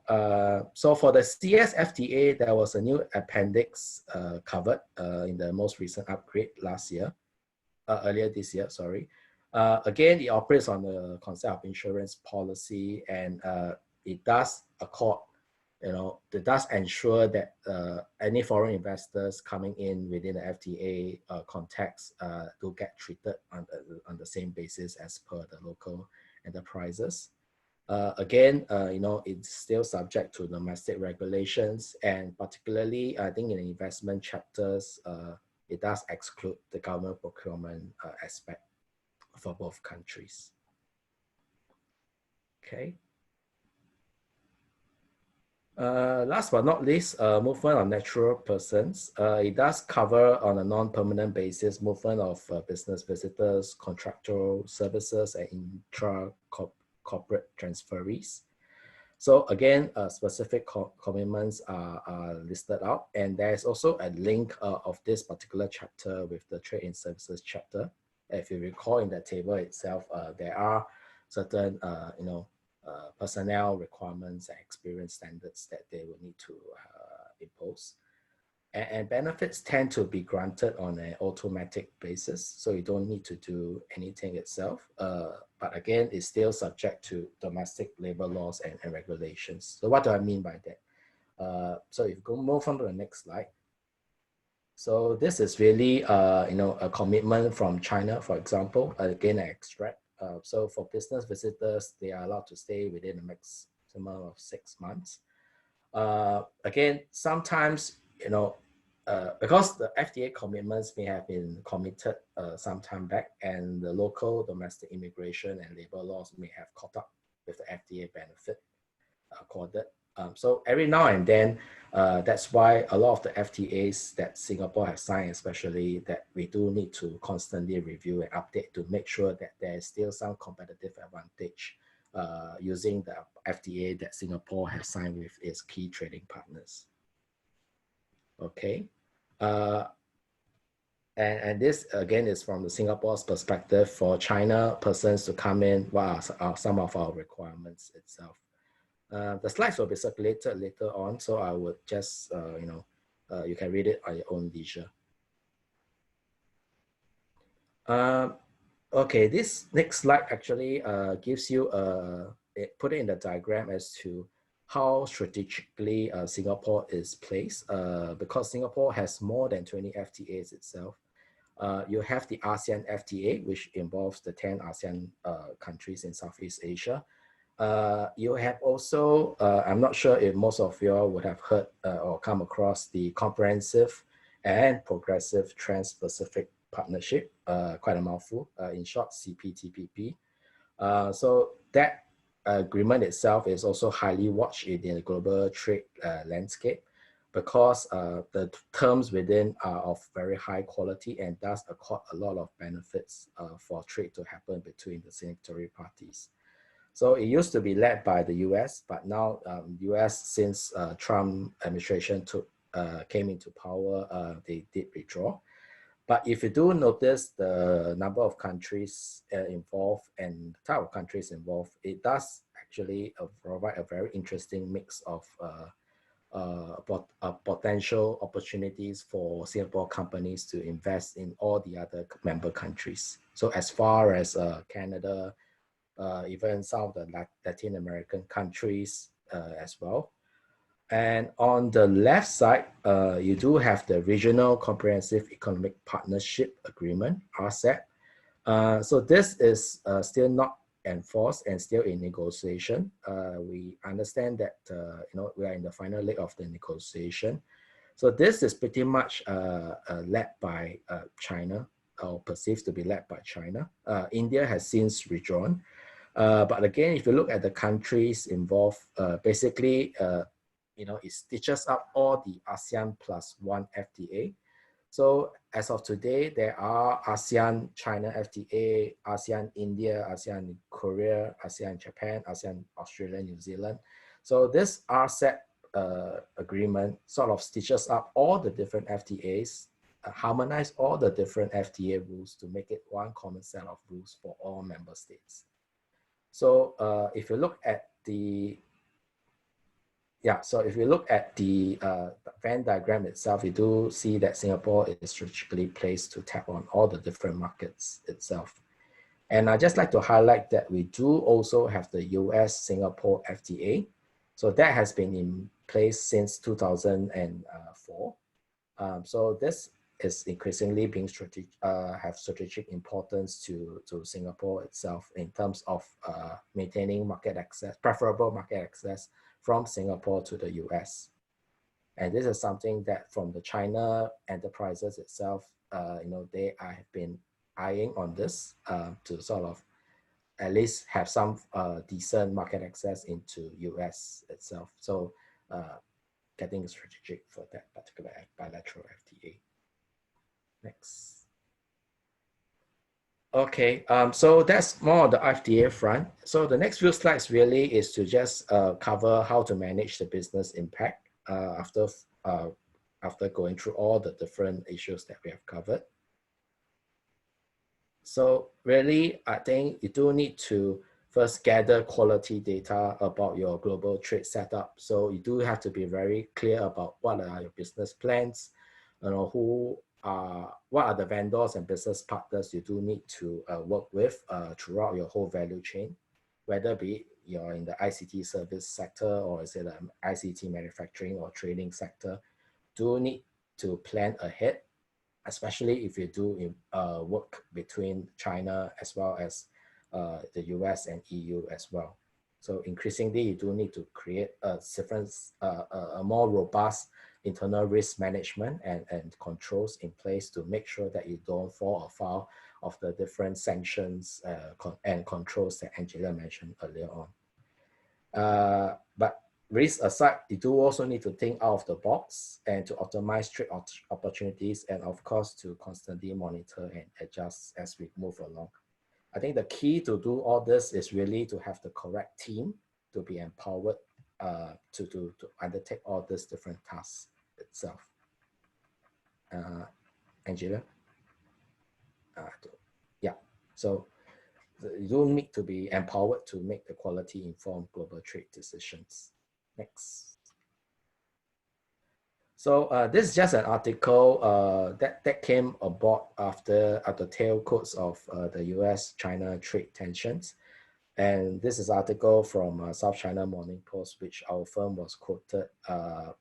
So for the CS FTA, there was a new appendix covered in the most recent upgrade earlier this year, sorry. Again, it operates on the concept of insurance policy, and it does it does ensure that any foreign investors coming in within the FTA context do get treated on the same basis as per the local enterprises. Again, it's still subject to domestic regulations, and particularly, I think in the investment chapters, it does exclude the government procurement aspect for both countries. Okay. Last but not least, movement of natural persons. It does cover on a non-permanent basis movement of business visitors, contractual services, and intra-corporate transferees. So again, specific commitments are listed out, and there's also a link of this particular chapter with the Trade and Services chapter. If you recall, in the table itself, there are certain personnel requirements and experience standards that they will need to impose. And benefits tend to be granted on an automatic basis, so you don't need to do anything itself. But again, it's still subject to domestic labor laws and regulations. So what do I mean by that? So if you go move on to the next slide. So this is really a commitment from China, for example. Again, an extract. So for business visitors, they are allowed to stay within a maximum of 6 months. Again, sometimes, because the FTA commitments may have been committed some time back, and the local domestic immigration and labor laws may have caught up with the FTA benefit accorded. So every now and then, that's why a lot of the FTAs that Singapore has signed, especially, that we do need to constantly review and update to make sure that there is still some competitive advantage using the FTA that Singapore has signed with its key trading partners. Okay. And this again is from the Singapore's perspective. For China persons to come in, what are some of our requirements itself? The slides will be circulated later on, so I would just, you can read it at your own leisure. Okay, this next slide actually gives you put it in the diagram as to how strategically Singapore is placed, because Singapore has more than 20 FTAs itself. You have the ASEAN FTA, which involves the 10 ASEAN countries in Southeast Asia. You have also, I'm not sure if most of you all would have heard or come across the Comprehensive and Progressive Trans-Pacific Partnership, quite a mouthful, in short, CPTPP. So that agreement itself is also highly watched in the global trade landscape, because the terms within are of very high quality and thus accord a lot of benefits for trade to happen between the signatory parties. So it used to be led by the US, but now US, since Trump administration came into power, they did withdraw. But if you do notice the number of countries involved and the type of countries involved, it does actually provide a very interesting mix of potential opportunities for Singapore companies to invest in all the other member countries. So as far as Canada, even some of the Latin American countries as well. And on the left side, you do have the Regional Comprehensive Economic Partnership Agreement, RCEP. So this is still not enforced and still in negotiation. We understand that we are in the final leg of the negotiation. So this is pretty much led by China, or perceived to be led by China. India has since withdrawn. But again, if you look at the countries involved, basically, it stitches up all the ASEAN plus one FTA. So as of today, there are ASEAN China FTA, ASEAN India, ASEAN Korea, ASEAN Japan, ASEAN Australia, New Zealand. So this RCEP agreement sort of stitches up all the different FTAs, harmonize all the different FTA rules to make it one common set of rules for all member states. So if you look at the Venn diagram itself, you do see that Singapore is strategically placed to tap on all the different markets itself. And I'd just like to highlight that we do also have the US-Singapore FTA. So that has been in place since 2004. So this is increasingly being have strategic importance to Singapore itself in terms of maintaining market access, preferable market access from Singapore to the US. And this is something that from the China enterprises itself, they have been eyeing on this to sort of at least have some decent market access into US itself. So getting strategic for that particular bilateral FTA. Next. Okay, so that's more on the FTA front. So the next few slides really is to just cover how to manage the business impact after going through all the different issues that we have covered. So really, I think you do need to first gather quality data about your global trade setup. So you do have to be very clear about what are your business plans, what are the vendors and business partners you do need to work with throughout your whole value chain, whether be you're in the ICT service sector or is it an ICT manufacturing or trading sector. Do need to plan ahead, especially if you do work between China as well as the US and EU as well. So increasingly, you do need to create a more robust internal risk management and controls in place to make sure that you don't fall afoul of the different sanctions and controls that Angela mentioned earlier on. But risk aside, you do also need to think out of the box and to optimize trade opportunities, and of course to constantly monitor and adjust as we move along. I think the key to do all this is really to have the correct team to be empowered to undertake all these different tasks itself. Angela? Yeah, so you do need to be empowered to make the quality informed global trade decisions. Next. So this is just an article that came about after the tailcoats of the US-China trade tensions. And this is an article from South China Morning Post, which our firm was quoted.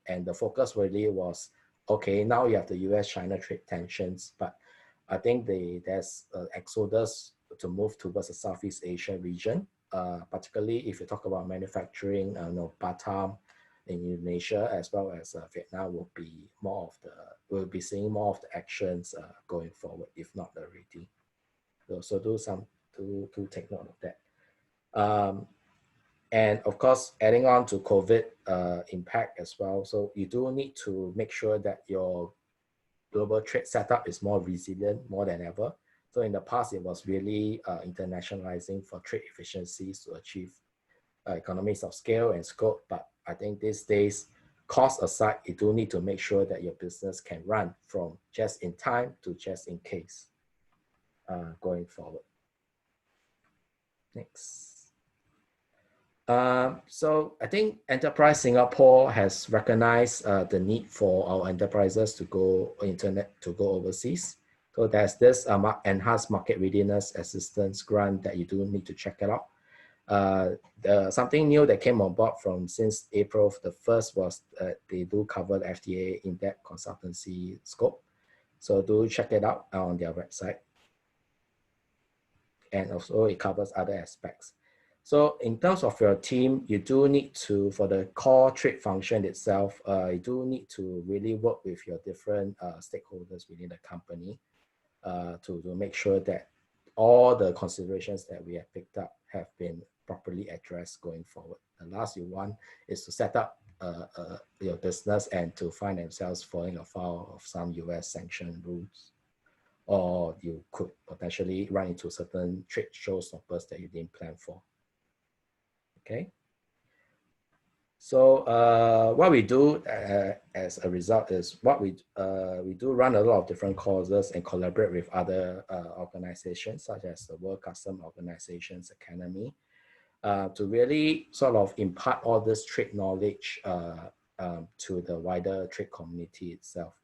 And the focus really was, okay, now you have the US-China trade tensions, but I think there's an exodus to move towards the Southeast Asia region, particularly if you talk about manufacturing, Batam in Indonesia as well as Vietnam will be seeing more of the actions going forward, if not already. So do take note of that. And of course, adding on to COVID impact as well. So you do need to make sure that your global trade setup is more resilient more than ever. So in the past, it was really internationalizing for trade efficiencies to achieve economies of scale and scope. But I think these days, cost aside, you do need to make sure that your business can run from just in time to just in case going forward. Next. So I think Enterprise Singapore has recognized the need for our enterprises to go overseas. So there's this enhanced market readiness assistance grant that you do need to check it out. Something new that came on board since April the 1st was they do cover the FTA in-depth consultancy scope. So do check it out on their website. And also it covers other aspects. So in terms of your team, you do need to, for the core trade function itself, you do need to really work with your different stakeholders within the company to make sure that all the considerations that we have picked up have been properly addressed going forward. The last you want is to set up your business and to find themselves falling afoul of some US sanction rules, or you could potentially run into certain trade showstoppers that you didn't plan for. Okay. So what we do as a result is we do run a lot of different courses and collaborate with other organizations such as the World Customs Organizations Academy to really sort of impart all this trade knowledge to the wider trade community itself,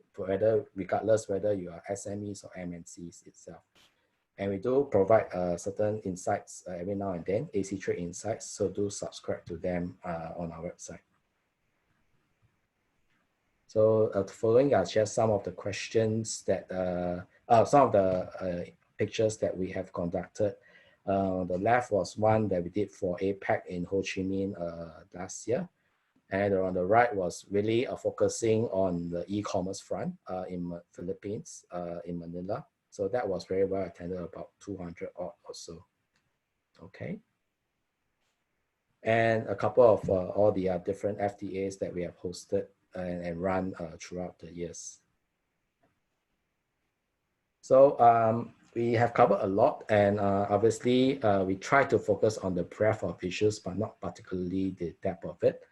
regardless whether you are SMEs or MNCs itself. And we do provide certain insights every now and then, AC Trade Insights, so do subscribe to them on our website. So following are just some of the questions that, some of the pictures that we have conducted. The left was one that we did for APEC in Ho Chi Minh last year. And on the right was really focusing on the e-commerce front in Philippines, in Manila. So that was very well attended, about 200 odd or so. Okay. And a couple of all the different FTAs that we have hosted and run throughout the years. So we have covered a lot, and obviously we try to focus on the breadth of issues, but not particularly the depth of it.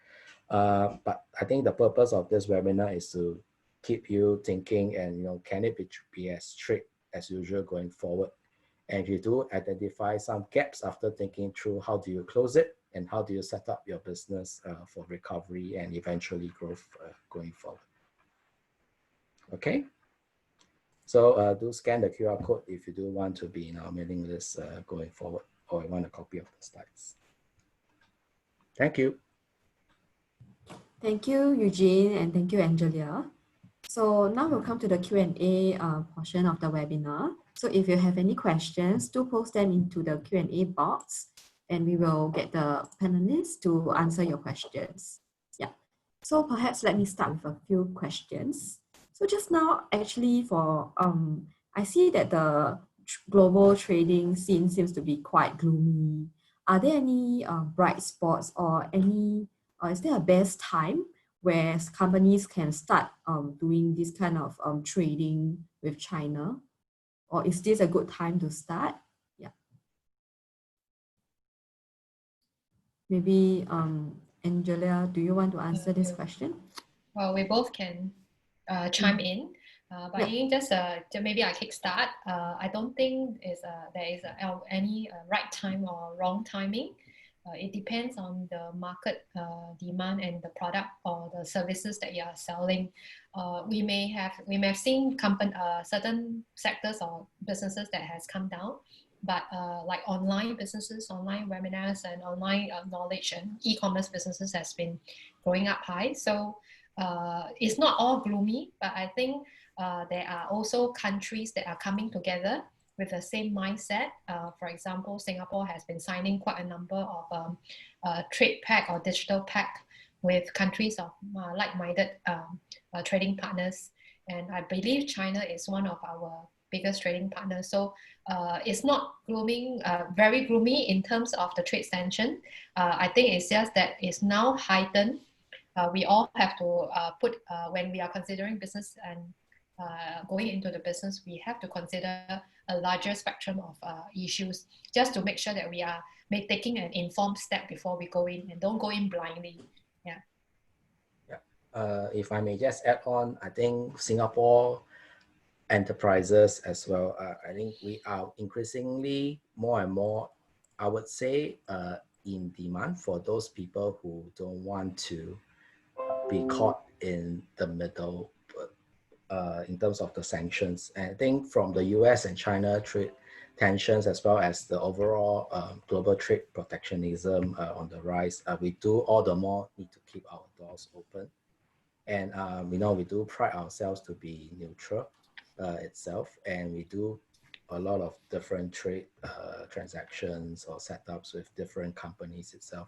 But I think the purpose of this webinar is to keep you thinking, and can it be as strict as usual going forward? And if you do identify some gaps after thinking through how do you close it and how do you set up your business for recovery and eventually growth going forward. Okay, so do scan the QR code if you do want to be in our mailing list going forward, or you want a copy of the slides. Thank you. Thank you, Eugene, and thank you, Angelia. So now we'll come to the Q&A portion of the webinar. So if you have any questions, do post them into the Q&A box. and we will get the panelists to answer your questions. Yeah. So perhaps let me start with a few questions. So just now, actually, for I see that the global trading scene seems to be quite gloomy. Are there any bright spots or any, or is there a best time where companies can start doing this kind of trading with China? Or is this a good time to start? Yeah. Maybe Angela, do you want to answer this question? Well, we both can chime in. But just maybe I kickstart. I don't think there is any right time or wrong timing. It depends on the market demand and the product or the services that you are selling. We may have seen certain sectors or businesses that has come down, but like online businesses, online webinars, and online knowledge and e-commerce businesses has been going up high. So it's not all gloomy, but I think there are also countries that are coming together with the same mindset. For example, Singapore has been signing quite a number of trade pact or digital pact with countries of like-minded trading partners. And I believe China is one of our biggest trading partners. So it's not very gloomy in terms of the trade tension. I think it's just that it's now heightened. We all have to when we are considering business and going into the business, we have to consider a larger spectrum of issues just to make sure that we are taking an informed step before we go in and don't go in blindly. Yeah. Yeah. If I may just add on, I think Singapore enterprises as well, I think we are increasingly more and more, I would say, in demand for those people who don't want to be caught in the middle in terms of the sanctions. And I think from the US and China trade tensions, as well as the overall global trade protectionism on the rise, we do all the more need to keep our doors open. And we do pride ourselves to be neutral itself, and we do a lot of different trade transactions or setups with different companies itself.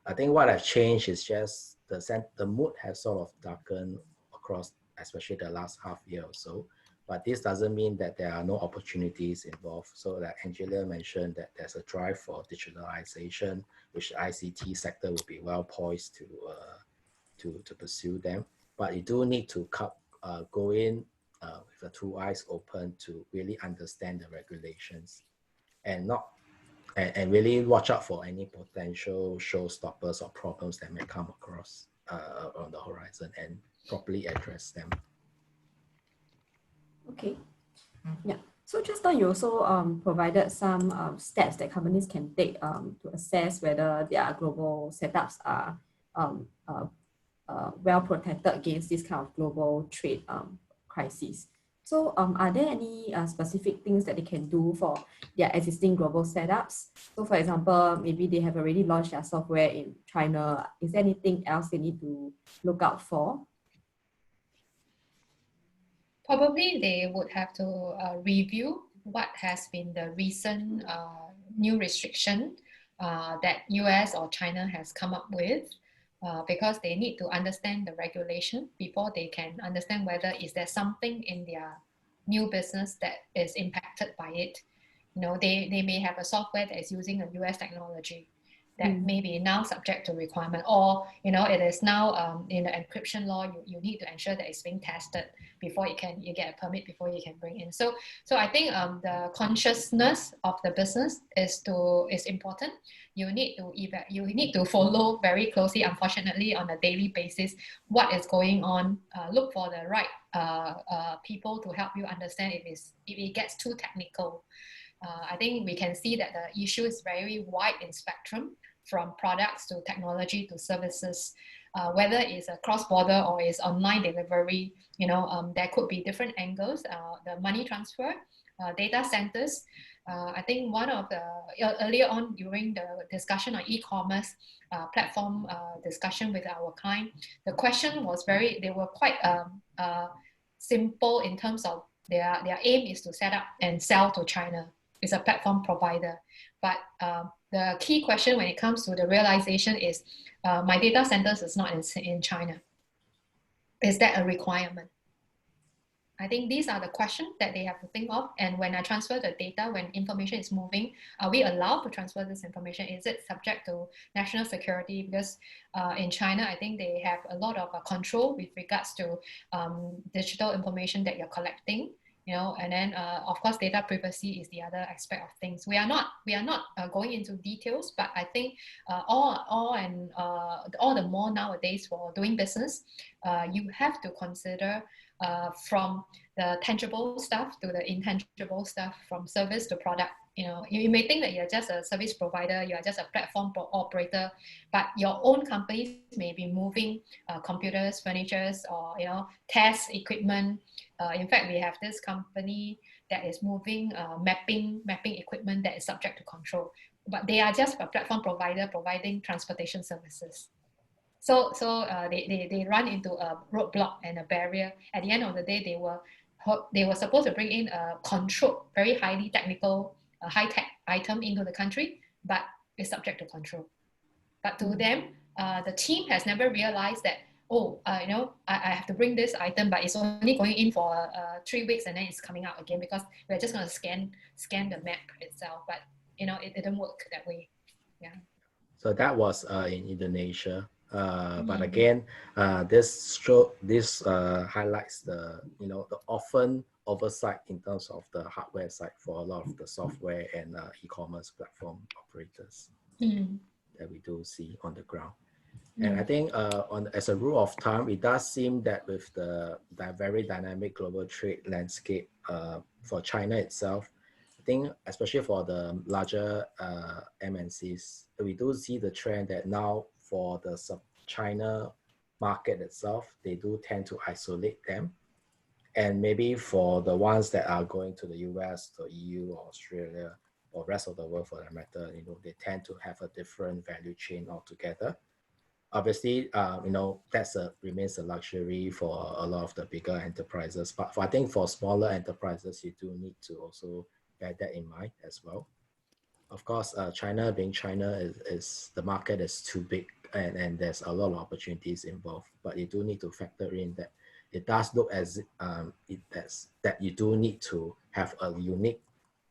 I think what has changed is just the mood has sort of darkened across, especially the last half year or so. But this doesn't mean that there are no opportunities involved. So like Angela mentioned, that there's a drive for digitalization, which the ICT sector will be well poised to pursue them. But you do need to go in with the two eyes open to really understand the regulations and and really watch out for any potential showstoppers or problems that may come across on the horizon and properly address them. Okay. Yeah. So just now you also provided some steps that companies can take to assess whether their global setups are well protected against this kind of global trade crises. So are there any specific things that they can do for their existing global setups? So for example, maybe they have already launched their software in China. Is there anything else they need to look out for? Probably they would have to review what has been the recent new restriction that US or China has come up with, because they need to understand the regulation before they can understand whether is there something in their new business that is impacted by it. They may have a software that is using a US technology that may be now subject to requirement, or it is now in the encryption law, you need to ensure that it's being tested before you get a permit, before you can bring in. So I think the consciousness of the business is important. You need to follow very closely, unfortunately, on a daily basis what is going on. Look for the right people to help you understand if it gets too technical. I think we can see that the issue is very wide in spectrum, from products to technology to services. Whether it's a cross-border or it's online delivery, there could be different angles. The money transfer, data centers. I think one of the earlier on during the discussion on e-commerce platform discussion with our client, the question was they were quite simple in terms of their aim is to set up and sell to China. It's a platform provider, but the key question when it comes to the realization is, my data centers is not in China. Is that a requirement? I think these are the questions that they have to think of. And when I transfer the data, when information is moving, are we allowed to transfer this information? Is it subject to national security? Because in China, I think they have a lot of control with regards to digital information that you're collecting. You know, and then of course, data privacy is the other aspect of things. We are not going into details, but I think all the more nowadays for doing business, you have to consider from the tangible stuff to the intangible stuff, from service to product. You know, you may think that you're just a service provider, you are just a platform operator, but your own companies may be moving computers, furnitures, or test equipment. In fact, we have this company that is moving mapping equipment that is subject to control, but they are just a platform provider providing transportation services. So they run into a roadblock and a barrier. At the end of the day, they were supposed to bring in a controlled, very highly technical, high-tech item into the country, but it's subject to control. But to them, the team has never realized that, I have to bring this item, but it's only going in for 3 weeks and then it's coming out again, because we're just going to scan the map itself. But it didn't work that way. Yeah. So that was in Indonesia. But again, this highlights the often oversight in terms of the hardware side for a lot of the software and e-commerce platform operators that we do see on the ground. And I think as a rule of thumb, it does seem that with the very dynamic global trade landscape for China itself, I think especially for the larger MNCs, we do see the trend that now for the China market itself, they do tend to isolate them. And maybe for the ones that are going to the US, the EU, or Australia, or rest of the world for that matter, they tend to have a different value chain altogether. Obviously, that remains a luxury for a lot of the bigger enterprises. But I think for smaller enterprises, you do need to also bear that in mind as well. Of course, China being China, is the market is too big, and there's a lot of opportunities involved. But you do need to factor in that it does look as that you do need to have a unique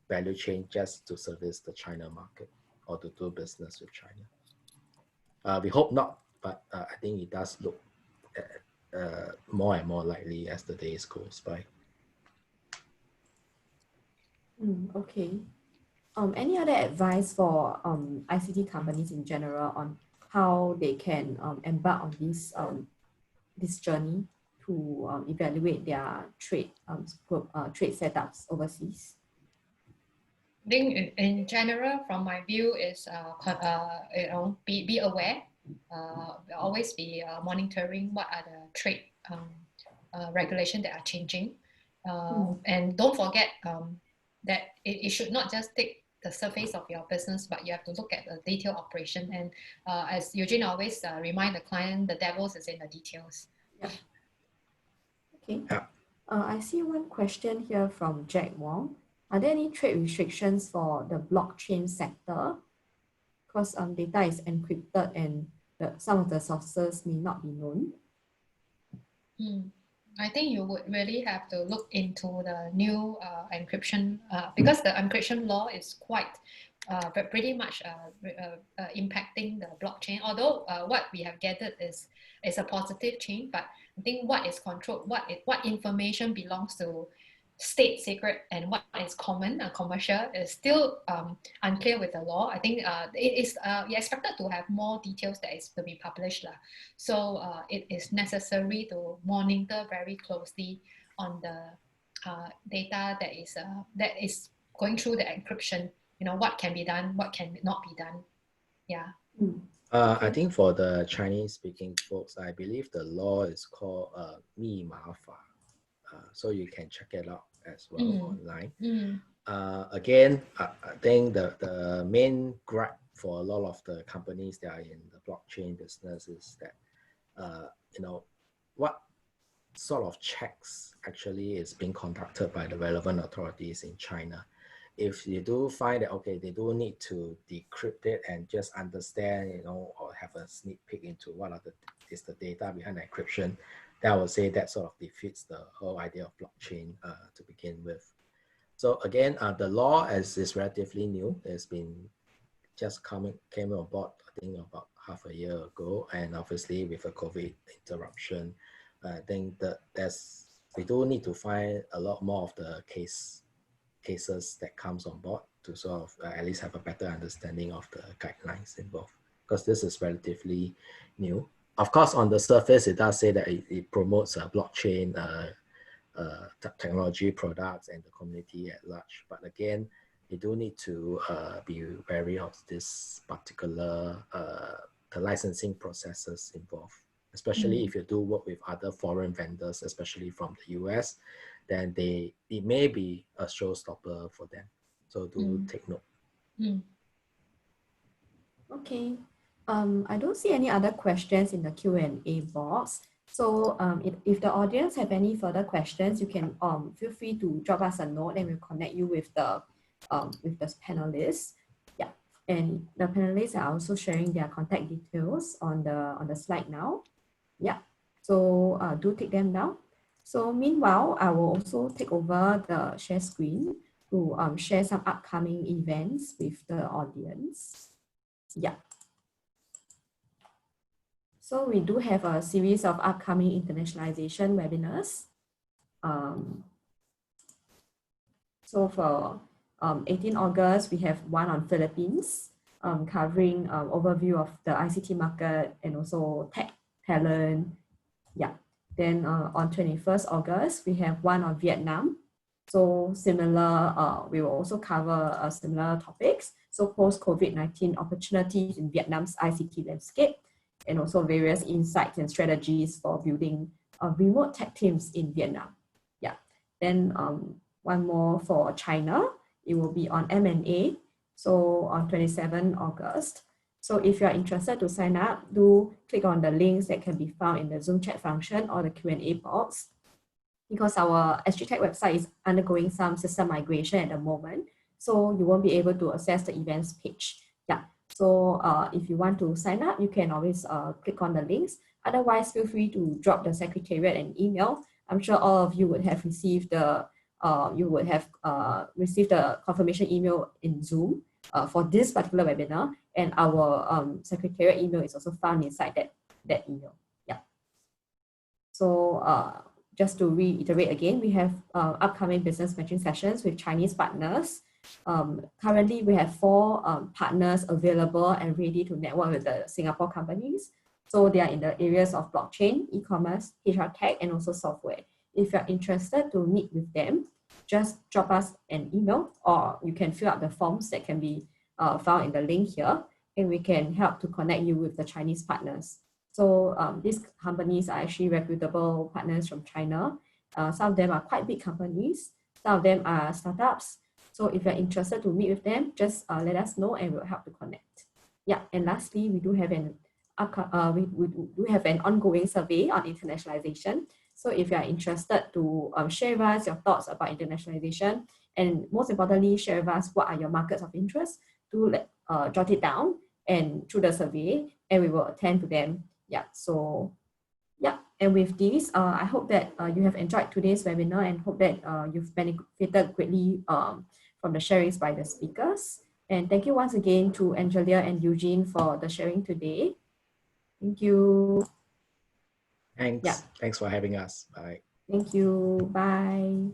value chain just to service the China market or to do business with China. We hope not, but I think it does look more and more likely as the days goes by. Okay. Any other advice for ICT companies in general on how they can embark on this journey to evaluate their trade setups overseas? I think in general, from my view, is be aware. Always be monitoring what are the trade regulations that are changing, and don't forget that it should not just take the surface of your business, but you have to look at the detailed operation. And as Eugene always remind the client, the devil is in the details. Yeah. Okay. I see one question here from Jack Wong. Are there any trade restrictions for the blockchain sector? Because data is encrypted and some of the sources may not be known. I think you would really have to look into the new encryption, because the encryption law is quite pretty much impacting the blockchain. Although what we have gathered is a positive change, but I think what is controlled, what information belongs to state secret and what is common and commercial is still unclear with the law. I think it is we expected to have more details that is to be published. So it is necessary to monitor very closely on the data that is going through the encryption. What can be done, what can not be done. Yeah. I think for the Chinese speaking folks, I believe the law is called 密码法. So you can check it out as well online. Again, I think the main gripe for a lot of the companies that are in the blockchain business is that, what sort of checks actually is being conducted by the relevant authorities in China. if you do find that, okay, they do need to decrypt it and just understand, you know, or have a sneak peek into what are is the data behind the encryption, then I would say that sort of defeats the whole idea of blockchain to begin with. So again, the law is relatively new. It's been just came on board, I think about half a year ago, and obviously with a COVID interruption, I think that we do need to find a lot more of the cases that comes on board to sort of at least have a better understanding of the guidelines involved, because this is relatively new. Of course, on the surface, it does say that it promotes blockchain technology products and the community at large. But again, you do need to be wary of this particular the licensing processes involved, especially if you do work with other foreign vendors, especially from the US, then it may be a showstopper for them. So do take note. Okay. I don't see any other questions in the Q&A box. So if the audience have any further questions, you can feel free to drop us a note and we'll connect you with the panelists. Yeah, and the panelists are also sharing their contact details on the slide now. Yeah, so do take them down. So meanwhile, I will also take over the share screen to share some upcoming events with the audience. Yeah. So we do have a series of upcoming internationalization webinars. So for 18 August, we have one on Philippines, covering overview of the ICT market and also tech talent. Yeah. Then on 21st August, we have one on Vietnam. So similar, we will also cover similar topics. So post-COVID-19 opportunities in Vietnam's ICT landscape, and also various insights and strategies for building remote tech teams in Vietnam. Yeah. Then one more for China, it will be on M&A. So on 27 August. So if you're interested to sign up, do click on the links that can be found in the Zoom chat function or the Q&A box, because our SGTech website is undergoing some system migration at the moment. So you won't be able to access the events page. Yeah. So if you want to sign up, you can always click on the links. Otherwise, feel free to drop the secretariat an email. I'm sure all of you would have received the confirmation email in Zoom for this particular webinar, and our secretariat email is also found inside that email. Yeah. So just to reiterate again, we have upcoming business matching sessions with Chinese partners. Currently, we have 4 partners available and ready to network with the Singapore companies. So they are in the areas of blockchain, e-commerce, HR tech, and also software. If you're interested to meet with them, just drop us an email, or you can fill out the forms that can be found in the link here, and we can help to connect you with the Chinese partners. So these companies are actually reputable partners from China. Some of them are quite big companies. Some of them are startups. So if you're interested to meet with them, just let us know and we'll help to connect. Yeah, and lastly, we do have an ongoing survey on internationalization. So if you are interested to share with us your thoughts about internationalization, and most importantly, share with us what are your markets of interest, do jot it down and through the survey, and we will attend to them. Yeah, so yeah, and with this, I hope that you have enjoyed today's webinar and hope that you've benefited greatly from the sharings by the speakers. And thank you once again to Angelia and Eugene for the sharing today. Thank you. Thanks. Yeah. Thanks for having us. Bye. Thank you. Bye.